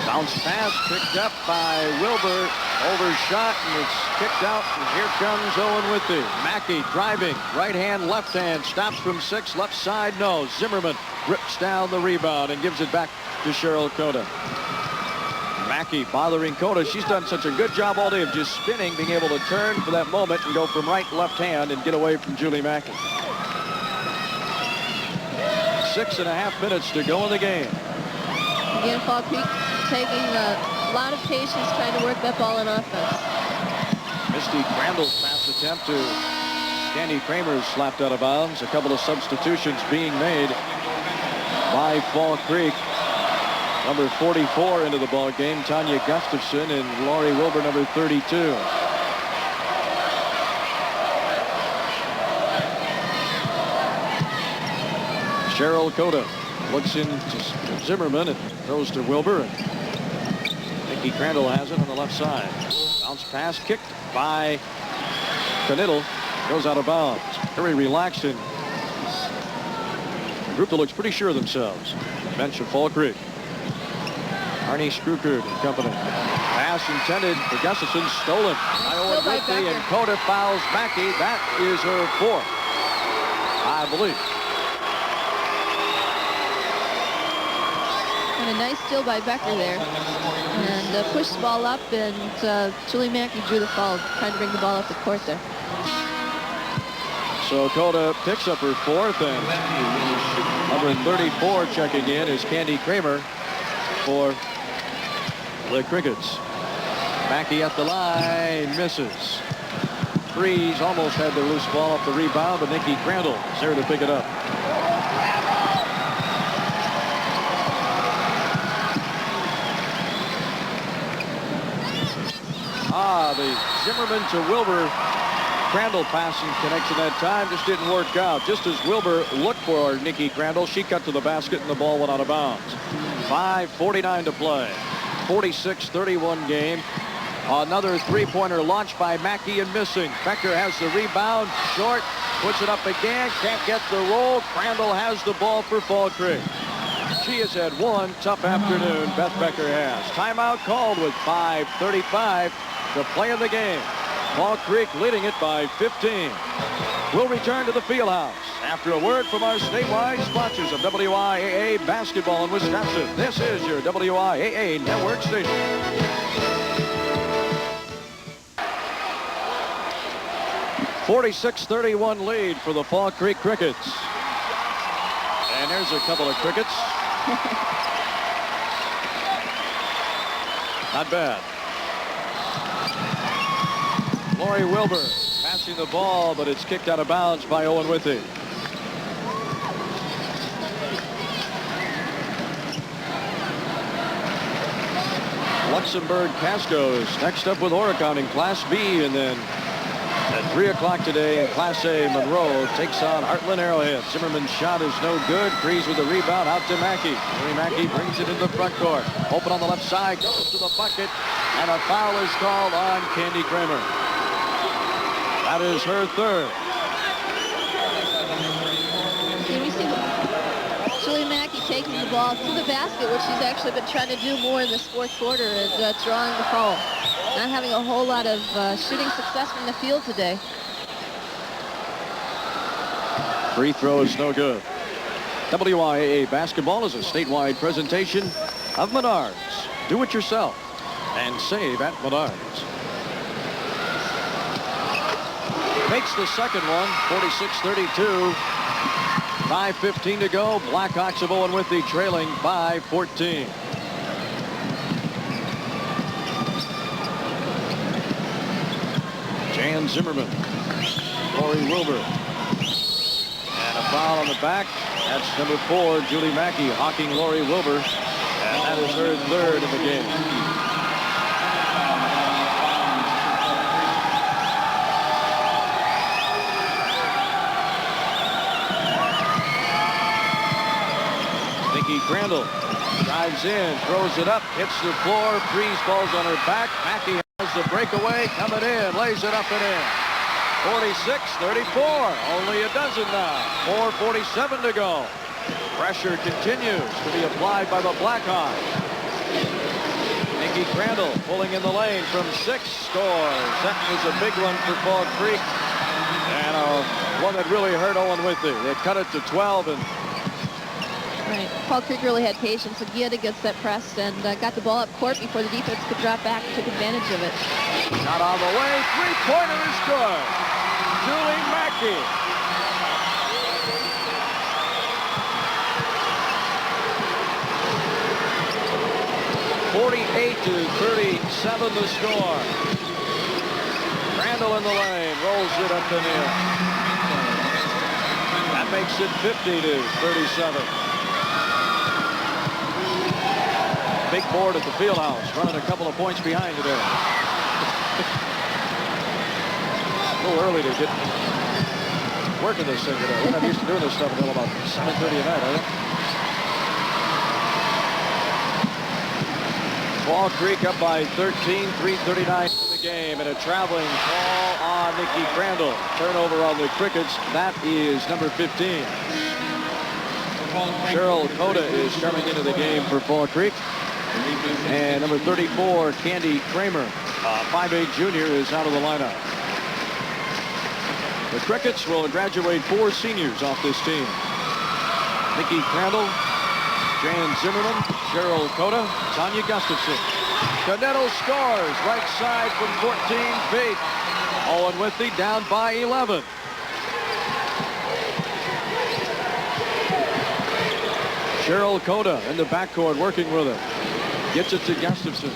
Bounce pass picked up by Wilbur. Overshot, and it's kicked out, and here comes Owen Withee. Mackey driving, right hand, left hand, stops from 6, left side, no. Zimmerman rips down the rebound and gives it back to Cheryl Cota. Mackey bothering Cota. She's done such a good job all day of just spinning, being able to turn for that moment and go from right to left hand and get away from Julie Mackey. 6.5 minutes to go in the game. Again, Fall Creek taking a lot of patience trying to work that ball in offense. Misty Crandall's pass attempt to Candy Kramer is slapped out of bounds. A couple of substitutions being made by Fall Creek. Number 44 into the ball game, Tanya Gustafson, and Lori Wilbur, number 32. Cheryl Cota looks into Zimmerman and throws to Wilbur. And Nikki Crandall has it on the left side. Bounce pass kicked by Knittel. Goes out of bounds. Very relaxed and a group that looks pretty sure of themselves. Bench of Fall Creek. Arnie Screwkerd and company. Pass intended for Gustafson, stolen by Owen Withee, and Cota fouls Mackey. That is her fourth, I believe. And a nice steal by Becker there. And pushed the ball up, and Julie Mackey drew the foul, trying to bring the ball up the court there. So Cota picks up her fourth, and number 34 checking in is Candy Kramer for the Crickets. Mackey at the line, misses. Freeze almost had the loose ball off the rebound, but Nikki Crandall is there to pick it up. The Zimmerman to Wilbur Crandall passing connection that time just didn't work out. Just as Wilbur looked for Nikki Crandall, she cut to the basket and the ball went out of bounds. 5:49 to play. 46-31 game. Another three-pointer launched by Mackey and missing. Becker has the rebound, short, puts it up again, can't get the roll. Crandall has the ball for Fall Creek. She has had one tough afternoon, Beth Becker has. Timeout called with 5:35 to play in the game. Fall Creek leading it by 15. We'll return to the Fieldhouse after a word from our statewide sponsors of WIAA basketball in Wisconsin. This is your WIAA network station. .46-31 lead for the Fall Creek Crickets. And there's a couple of Crickets. Not bad. Lori Wilbur passing the ball, but it's kicked out of bounds by Owen Withee. Luxembourg Cascos next up with Oregon in Class B, and then at 3 o'clock today in Class A, Monroe takes on Heartland Arrowhead. Zimmerman's shot is no good. Freeze with the rebound out to Mackey. Mackey brings it into the front court. Open on the left side, goes to the bucket, and a foul is called on Candy Kramer. That is her third. Here we see Julie Mackey taking the ball to the basket, which she's actually been trying to do more in this fourth quarter, and drawing the foul. Not having a whole lot of shooting success from the field today. Free throw is no good. WIAA basketball is a statewide presentation of Menards. Do it yourself and save at Menards. Makes the second one, 46-32. 5:15 to go. Blackhawks of Owen Withee trailing by 14. Jan Zimmerman, Lori Wilbur, and a foul on the back. That's number 4, Julie Mackey, hawking Lori Wilbur, and that is her third in the game. Nikki Crandall drives in, throws it up, hits the floor, Freeze falls on her back. Mackey has the breakaway, coming in, lays it up and in. 46-34, only a dozen now. 4:47 to go. Pressure continues to be applied by the Blackhawks. Nikki Crandall pulling in the lane from 6, scores. That was a big one for Fall Creek, and one that really hurt Owen Withee. They cut it to 12, and Right. Fall Creek really had patience again against that press and got the ball up court before the defense could drop back and took advantage of it. Shot on the way. Three-pointer is good. Julie Mackey. (48-37) the score. Crandall in the lane. Rolls it up the near. That makes it 50-37. Big board at the field house, running a couple of points behind today. A little early to get working this thing today. We're not used to doing this stuff until about 7:30 at night, are you? Fall Creek up by 13, 3:39 in the game, and a traveling call on Nikki Crandall. Turnover on the Crickets. That is number 15. Cheryl Coda is coming into the game for Fall Creek. And number 34, Candy Kramer, 5'8" junior, is out of the lineup. The Crickets will graduate 4 seniors off this team. Nikki Crandall, Jan Zimmerman, Cheryl Coda, Tanya Gustafson. Cadetto scores right side from 14 feet. Owen Withee down by 11. Cheryl Coda in the backcourt working with it. Gets it to Gustafson.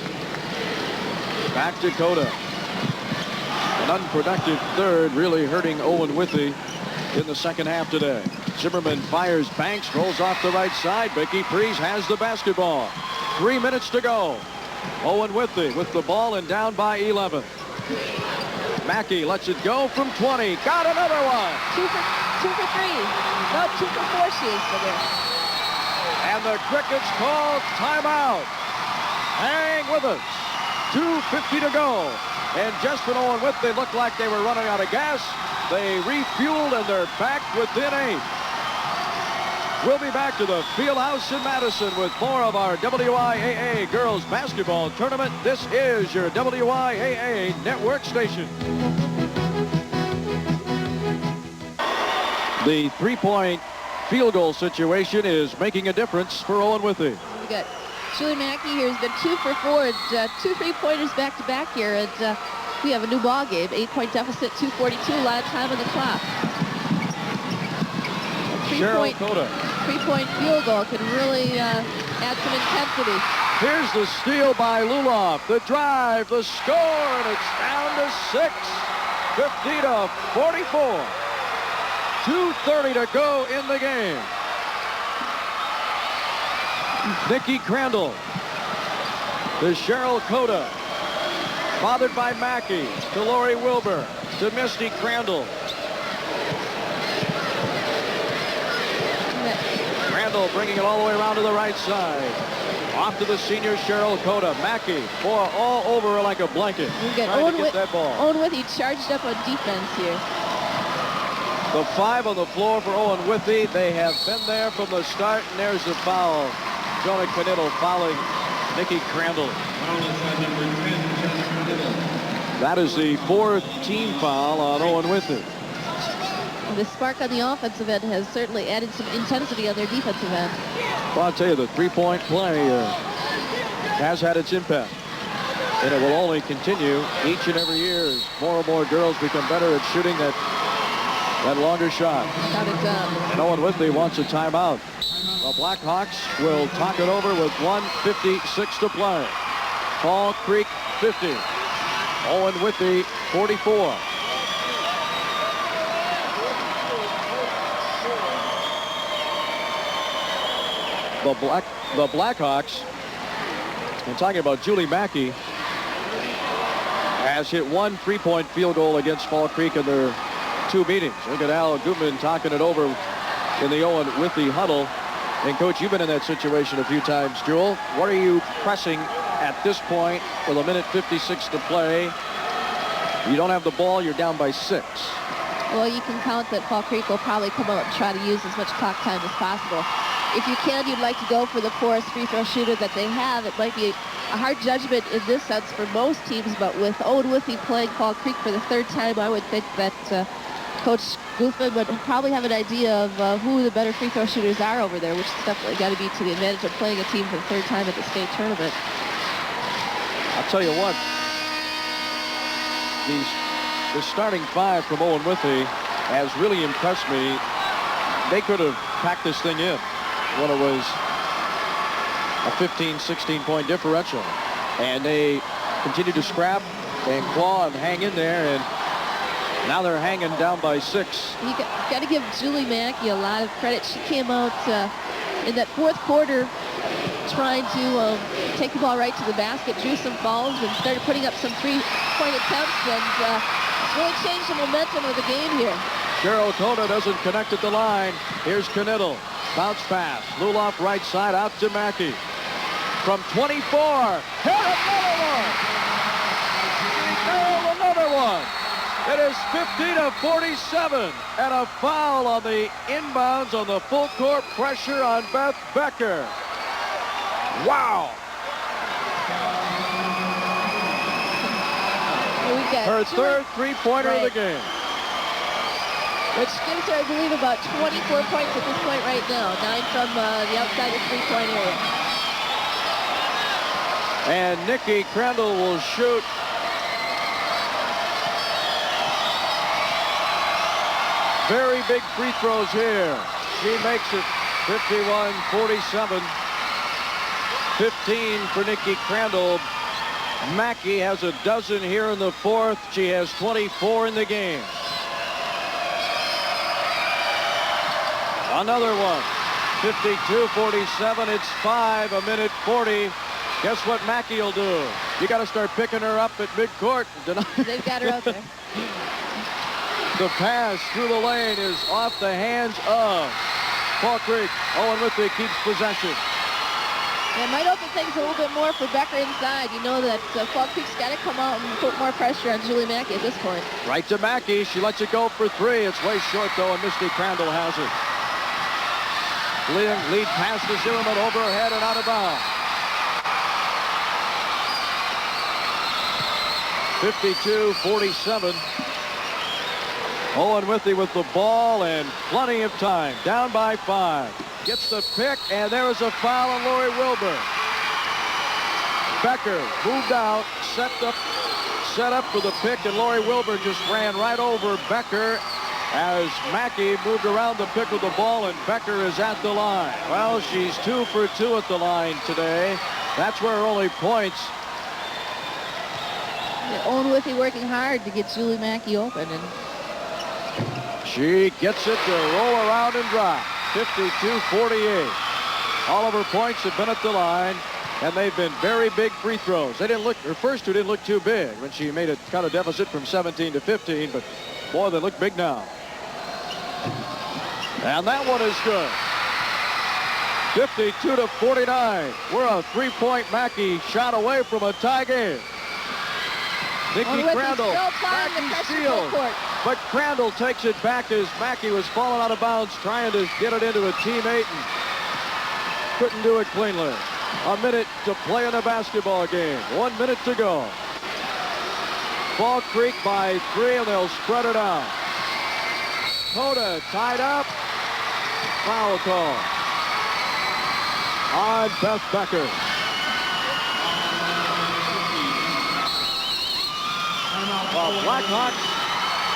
Back to Coda. An unproductive third, really hurting Owen Withee in the second half today. Zimmerman fires Banks, rolls off the right side. Becky Prees has the basketball. 3 minutes to go. Owen Withee with the ball and down by 11. Mackey lets it go from 20. Got another one. Two for 3. No, 2 for 4 she is for this. And the Crickets call timeout. Hang with us. 2:50 to go. And just when Owen Withee looked like they were running out of gas, they refueled and they're back within 8. We'll be back to the field house in Madison with more of our WIAA girls basketball tournament. This is your WIAA network station. The 3-point field goal situation is making a difference for Owen Withee. We got Julie Mackey here has been 2 for 4 and 2 3-pointers back to back here, and we have a new ball game. 8-point deficit, 2:42, a lot of time on the clock. Cheryl Coda. 3-point field goal can really add some intensity. Here's the steal by Luloff. The drive, the score, and it's down to 6. 50-44. 2:30 to go in the game. Nikki Crandall to Cheryl Coda. Fathered by Mackey to Lori Wilbur to Misty Crandall. Crandall bringing it all the way around to the right side. Off to the senior Cheryl Coda. Mackey, boy, all over her like a blanket. Trying to get that ball. Owen Withee charged up on defense here. The 5 on the floor for Owen Withee. They have been there from the start, and there's the foul. Jonah Canittle fouling Nikki Crandall. That is the 4th team foul on Owen Withee. The spark on the offensive end has certainly added some intensity on their defensive end. Well, I'll tell you, the 3-point play has had its impact. And it will only continue each and every year as more and more girls become better at shooting that longer shot. Got it done. And Owen Withee wants a timeout. The Blackhawks will talk it over with 1:56 to play. Fall Creek 50. Owen Withee 44. The Blackhawks, and talking about Julie Mackey, has hit 1 3-point field goal against Fall Creek in their 2 meetings. Look at Al Goodman talking it over in the Owen Withee huddle. And Coach, you've been in that situation a few times, Jewel. What are you pressing at this point with 1:56 to play? You don't have the ball, you're down by 6. Well, you can count that Fall Creek will probably come out and try to use as much clock time as possible. If you can, you'd like to go for the poorest free throw shooter that they have. It might be a hard judgment in this sense for most teams, but with Owen Withee playing Fall Creek for the 3rd time, I would think that Coach Guzman would probably have an idea of who the better free throw shooters are over there, which is definitely got to be to the advantage of playing a team for the third time at the state tournament. I'll tell you what, the starting five from Owen Withee has really impressed me. They could have packed this thing in when it was a 15, 16-point differential. And they continue to scrap and claw and hang in there, and now they're hanging down by 6. You got to give Julie Mackey a lot of credit. She came out in that fourth quarter trying to take the ball right to the basket, drew some fouls, and started putting up some three-point attempts, and really changed the momentum of the game here. Cheryl Cota doesn't connect at the line. Here's Knittel. Bounce pass. Luloff right side out to Mackey. From 24. Hit another one. Nailed another one. It is 50-47. And a foul on the inbounds on the full court pressure on Beth Becker. Wow. Her third three-pointer of the game. Which gives her, I believe, about 24 points at this point right now. 9 from the outside of three-point area. And Nikki Crandall will shoot. Very big free throws here. She makes it 51-47. 15 for Nikki Crandall. Mackey has a dozen here in the fourth. She has 24 in the game. Another one. 52-47. It's 5, a minute 40. Guess what Mackey will do? You got to start picking her up at midcourt. They've got her out there. The pass through the lane is off the hands of Fall Creek. Owen Withee keeps possession. It might open things a little bit more for Becker inside. You know that Fall Creek's got to come out and put more pressure on Julie Mackey at this point. Right to Mackey. She lets it go for 3. It's way short, though, and Misty Crandall has it. Lead pass to Zimmerman over her head and out of bounds. 52-47. Owen Withee with the ball and plenty of time. Down by 5. Gets the pick, and there is a foul on Lori Wilbur. Becker moved out, set up for the pick, and Lori Wilbur just ran right over Becker as Mackey moved around the pick of the ball, and Becker is at the line. Well, she's 2 for 2 at the line today. That's where her only points. Yeah, Owen Withee working hard to get Julie Mackey open, and she gets it to roll around and drop. 52-48. All of her points have been at the line, and they've been very big free throws. They didn't look, her first two didn't look too big when she made it cut a deficit from 17 to 15, but boy, they look big now. And that one is good. 52-49. We're a 3-point Mackey shot away from a tie game. Nikki Crandall, Mackey steals, but Crandall takes it back as Mackey was falling out of bounds trying to get it into a teammate and couldn't do it cleanly. A minute to play in a basketball game. 1 minute to go. Fall Creek by 3, and they'll spread it out. Cota tied up. Foul call on Beth Becker. Well, Blackhawks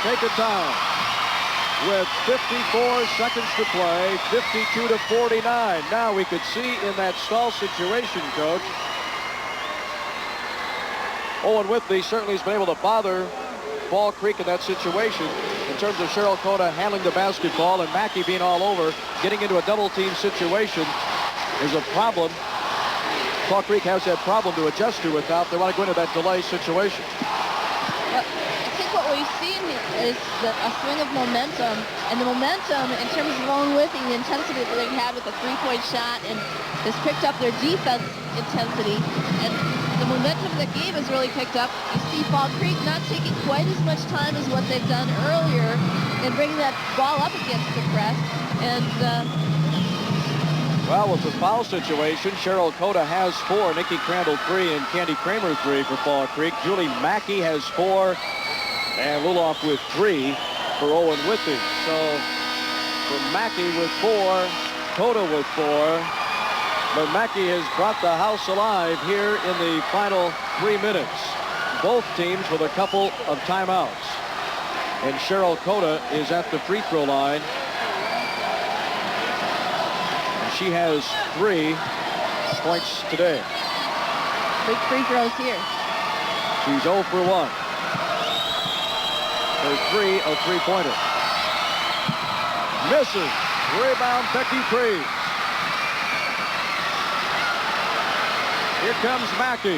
take it down with 54 seconds to play, 52-49. Now we could see in that stall situation, Coach, Owen Withee certainly has been able to bother Fall Creek in that situation in terms of Cheryl Cota handling the basketball and Mackey being all over. Getting into a double team situation is a problem. Fall Creek has that problem to adjust to without they want to go into that delay situation. Well, I think what we've seen is a swing of momentum, and the momentum in terms of Owen Withee, the intensity that they've had with the three-point shot, and has picked up their defense intensity, and the momentum of the game has really picked up. You see Fall Creek not taking quite as much time as what they've done earlier in bringing that ball up against the press, and well, with the foul situation, Cheryl Cota has 4, Nikki Crandall 3, and Candy Kramer 3 for Fall Creek. Julie Mackey has 4, and Luloff with 3. for Owen Withee. So for Mackey with 4, Cota with 4. But Mackey has brought the house alive here in the final 3 minutes. Both teams with a couple of timeouts. And Cheryl Cota is at the free throw line. And she has 3 points today. Big free throws here. She's 0 for 1. Her 3 a three-pointer. Misses. Rebound, Becky Priest. Here comes Mackey.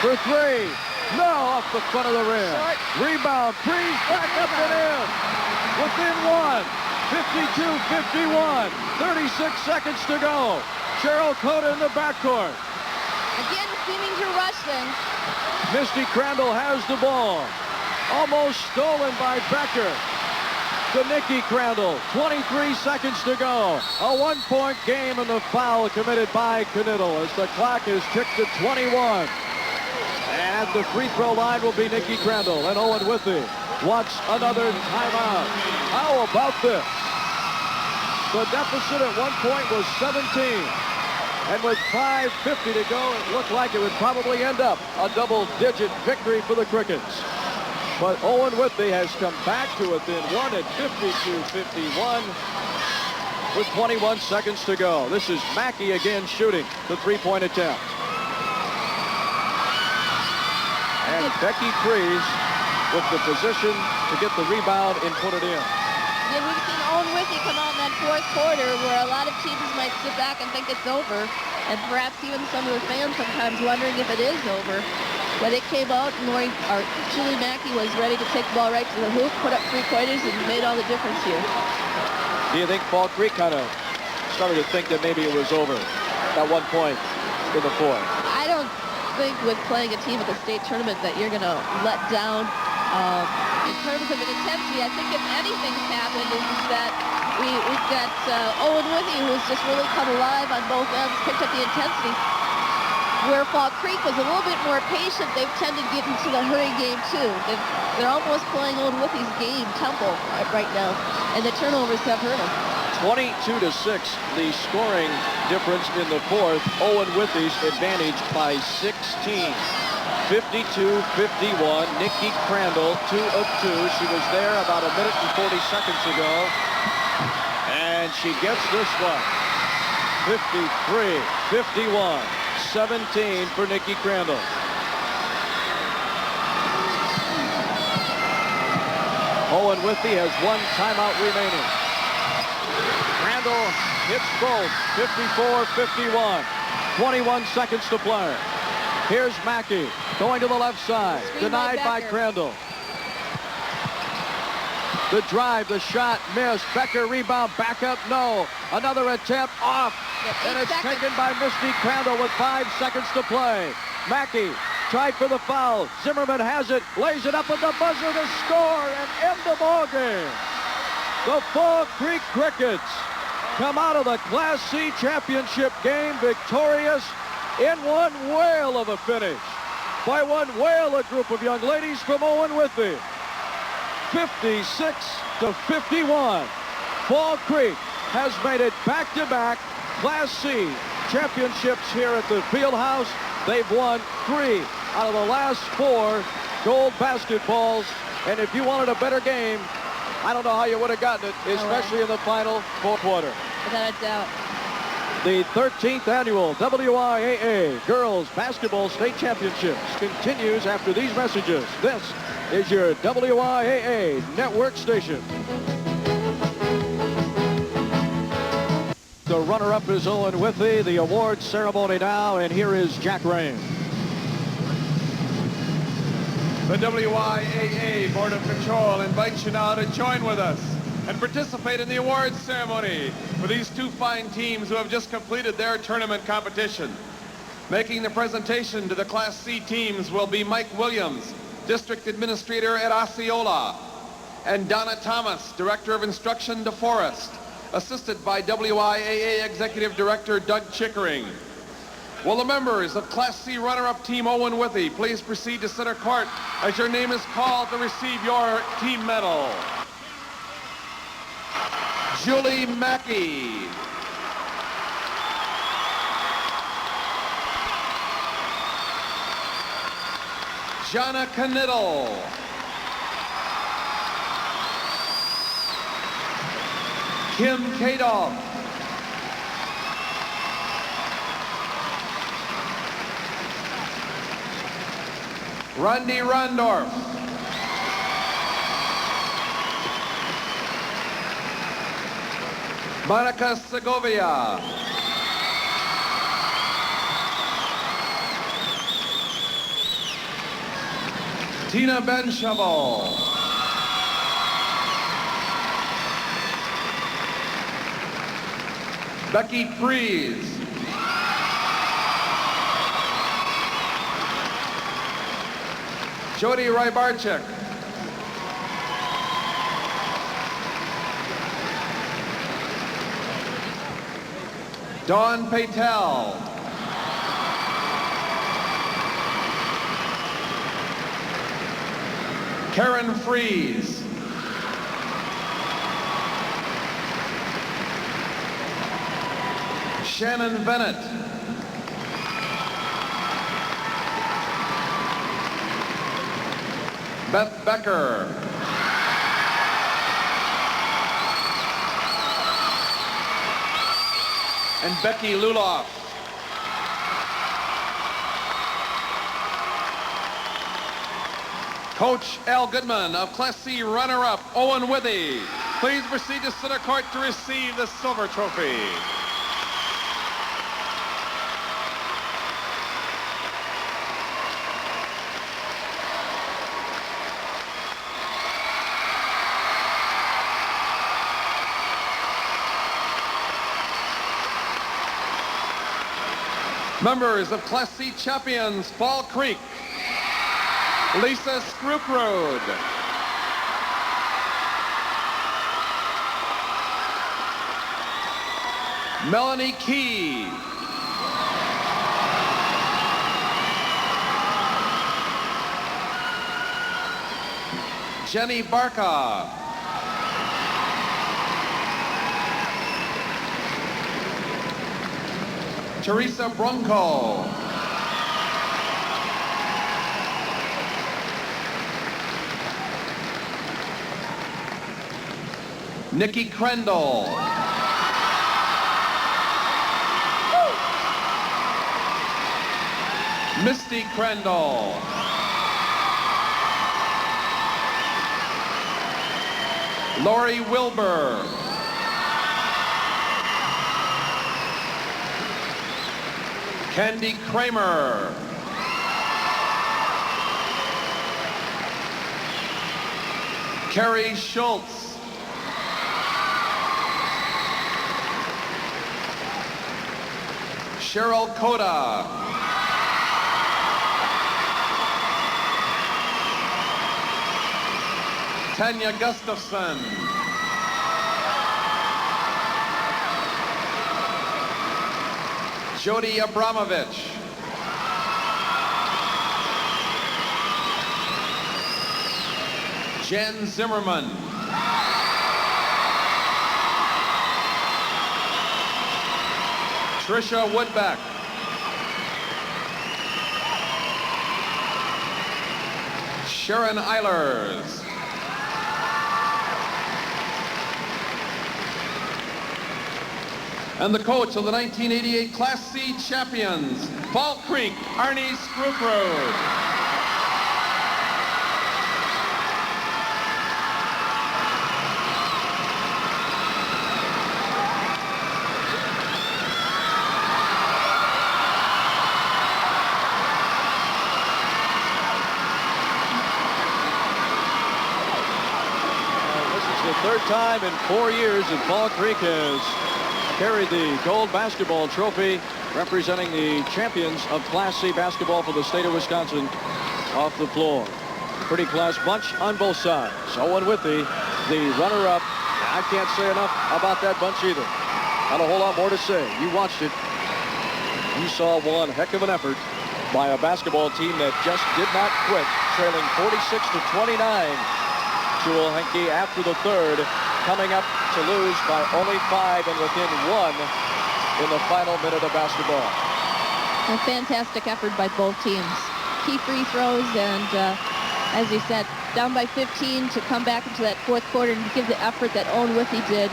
For 3. No, off the front of the rim. Short. Rebound, Priest, back up and in. Within 1. 52-51. 36 seconds to go. Cheryl Cota in the backcourt. Again, seeming to rush things. Misty Crandall has the ball. Almost stolen by Becker. To Nikki Crandall. 23 seconds to go. A 1-point game and the foul committed by Knittel as the clock is ticked to 21. And at the free throw line will be Nikki Crandall. And Owen Withee wants another timeout. How about this? The deficit at one point was 17. And with 5:50 to go, it looked like it would probably end up a double-digit victory for the Crickets. But Owen Withee has come back to within 1 at 52-51 with 21 seconds to go. This is Mackey again shooting the three-point attempt. And Becky Priest with the position to get the rebound and put it in. Yeah, we've seen Owen Withee come out in that fourth quarter where a lot of teams might sit back and think it's over, and perhaps even some of the fans sometimes wondering if it is over. But it came out, and Julie Mackey was ready to take the ball right to the hoop, put up 3-pointers, and made all the difference here. Do you think Fall Creek kind of started to think that maybe it was over at one point in the fourth? I don't think with playing a team at the state tournament that you're going to let down in terms of an intensity. I think if anything's happened is that we've got Owen Withee, who's just really come alive on both ends, picked up the intensity. Where Fall Creek was a little bit more patient, they've tended to get into the hurry game too. They're almost playing Owen Withee's game tempo right now, and the turnovers have hurt them. 22-6, the scoring difference in the fourth. Owen Withee's advantage by 16. 52-51. Nikki Crandall, 2 of 2. She was there about a minute and 40 seconds ago, and she gets this one. 53-51. 17 for Nikki Crandall. Owen Withee has 1 timeout remaining. Crandall hits both. 54-51. 21 seconds to play. Here's Mackey going to the left side. Denied by Crandall. The drive, the shot, missed. Becker rebound, back up, no. Another attempt off. And it's taken by Misty Crandall with 5 seconds to play. Mackey tried for the foul. Zimmerman has it, lays it up at the buzzer to score and end the ball game. The Fall Creek Crickets come out of the Class C championship game victorious in one whale of a finish. By one whale, a group of young ladies from Owen Withee. 56-51. Fall Creek has made it back-to-back Class C championships here at the field house. They've won 3 out of the last 4 gold basketballs. And if you wanted a better game, I don't know how you would have gotten it, especially in the final fourth quarter. Without a doubt. The 13th annual WIAA Girls Basketball State Championships continues after these messages. This is your WIAA network station. The runner-up is Owen Withee. The awards ceremony now, and here is Jack Rain. The WIAA Board of Control invites you now to join with us and participate in the awards ceremony for these 2 fine teams who have just completed their tournament competition. Making the presentation to the Class C teams will be Mike Williams, District Administrator at Osceola, and Donna Thomas, Director of Instruction, DeForest, assisted by WIAA Executive Director Doug Chickering. Will the members of Class C runner-up team Owen Withee please proceed to center court as your name is called to receive your team medal. Julie Mackey. Jana Knittel. Kim Kadoff. Randy Rondorf. Monica Segovia. Tina Benchavel. Becky Freeze. Jody Rybarczyk. Dawn Patel. Karen Freeze. Shannon Bennett. Beth Becker. And Becky Luloff. Coach Al Goodman of Class C runner-up Owen Withee. Please proceed to center court to receive the silver trophy. Members of Class C champions Fall Creek, Lisa Scrookrode, Melanie Key, Jenny Barca, Teresa Bronco, Nikki Crendel, Misty Crendel, Lori Wilbur, Candy Kramer, Carrie Schultz, Cheryl Coda, Tanya Gustafson, Jody Abramovich, Jen Zimmerman, Trisha Woodbeck, Sharon Eilers, and the coach of the 1988 Class C champions, Fall Creek, Arnie Scrookrode. Third time in 4 years that Fall Creek has carried the gold basketball trophy, representing the champions of Class C basketball for the state of Wisconsin off the floor. Pretty class bunch on both sides. Owen Withee, the runner-up. I can't say enough about that bunch either. Not a whole lot more to say. You watched it. You saw one heck of an effort by a basketball team that just did not quit, trailing 46-29. Jewel Henke after the third, coming up to lose by only 5 and within 1 in the final minute of basketball. A fantastic effort by both teams. Key free throws, and as you said, down by 15 to come back into that fourth quarter and give the effort that Owen Withee did.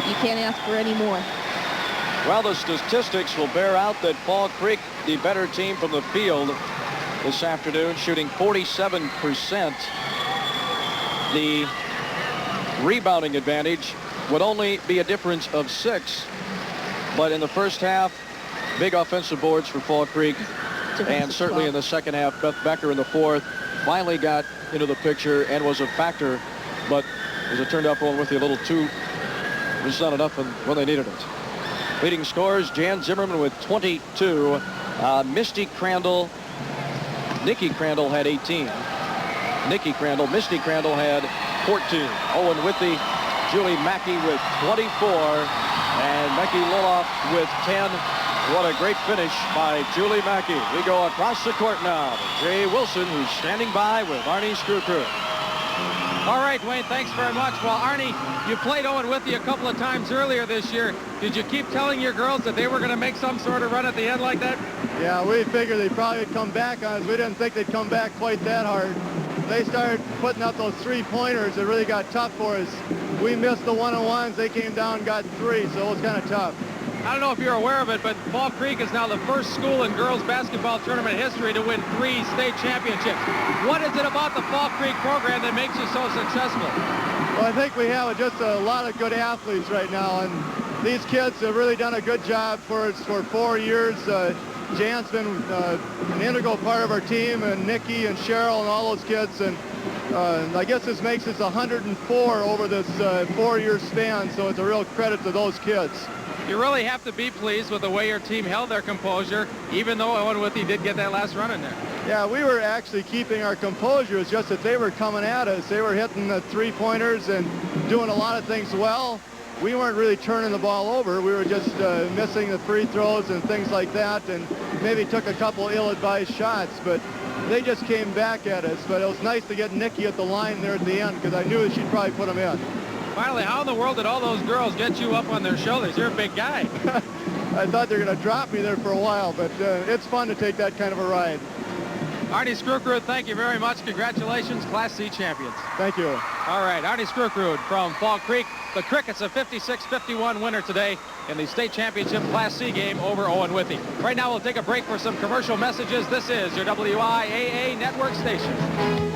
You can't ask for any more. Well, the statistics will bear out that Fall Creek, the better team from the field this afternoon, shooting 47%. The rebounding advantage would only be a difference of 6. But in the first half, big offensive boards for Fall Creek. And certainly in the second half, Beth Becker in the fourth finally got into the picture and was a factor. But as it turned out for Owen Withee, a little too, just not enough when they needed it. Leading scorers, Jan Zimmerman with 22. Misty Crandall had 18. Misty Crandall had 14. Owen Withee, Julie Mackey with 24. And Becky Lilloff with 10. What a great finish by Julie Mackey. We go across the court now to Jay Wilson, who's standing by with Arnie Screwcrew. All right, Wayne, thanks very much. Well, Arnie, you played Owen Withee a couple of times earlier this year. Did you keep telling your girls that they were going to make some sort of run at the end like that? Yeah, we figured they probably would come back on us. We didn't think they'd come back quite that hard. They started putting up those three-pointers. It really got tough for us. We missed the one-on-ones. They came down and got 3, so it was kind of tough. I don't know if you're aware of it, but Fall Creek is now the first school in girls basketball tournament history to win 3 state championships. What is it about the Fall Creek program that makes you so successful? Well, I think we have just a lot of good athletes right now, and these kids have really done a good job for us for 4 years. Jan's been an integral part of our team, and Nikki and Cheryl and all those kids, and I guess this makes us 104 over this 4-year span, so it's a real credit to those kids. You really have to be pleased with the way your team held their composure, even though Owen Withee did get that last run in there. Yeah, we were actually keeping our composure. It's just that they were coming at us. They were hitting the three-pointers and doing a lot of things well. We weren't really turning the ball over. We were just missing the free throws and things like that, and maybe took a couple ill-advised shots, but they just came back at us. But it was nice to get Nikki at the line there at the end, because I knew that she'd probably put them in. Finally, how in the world did all those girls get you up on their shoulders? You're a big guy. I thought they were going to drop me there for a while, but it's fun to take that kind of a ride. Arnie Screwcrew, thank you very much. Congratulations, Class C champions. Thank you. All right, Arnie Screwcrew from Fall Creek. The Crickets a 56-51 winner today in the state championship Class C game over Owen Withee. Right now, we'll take a break for some commercial messages. This is your WIAA network station.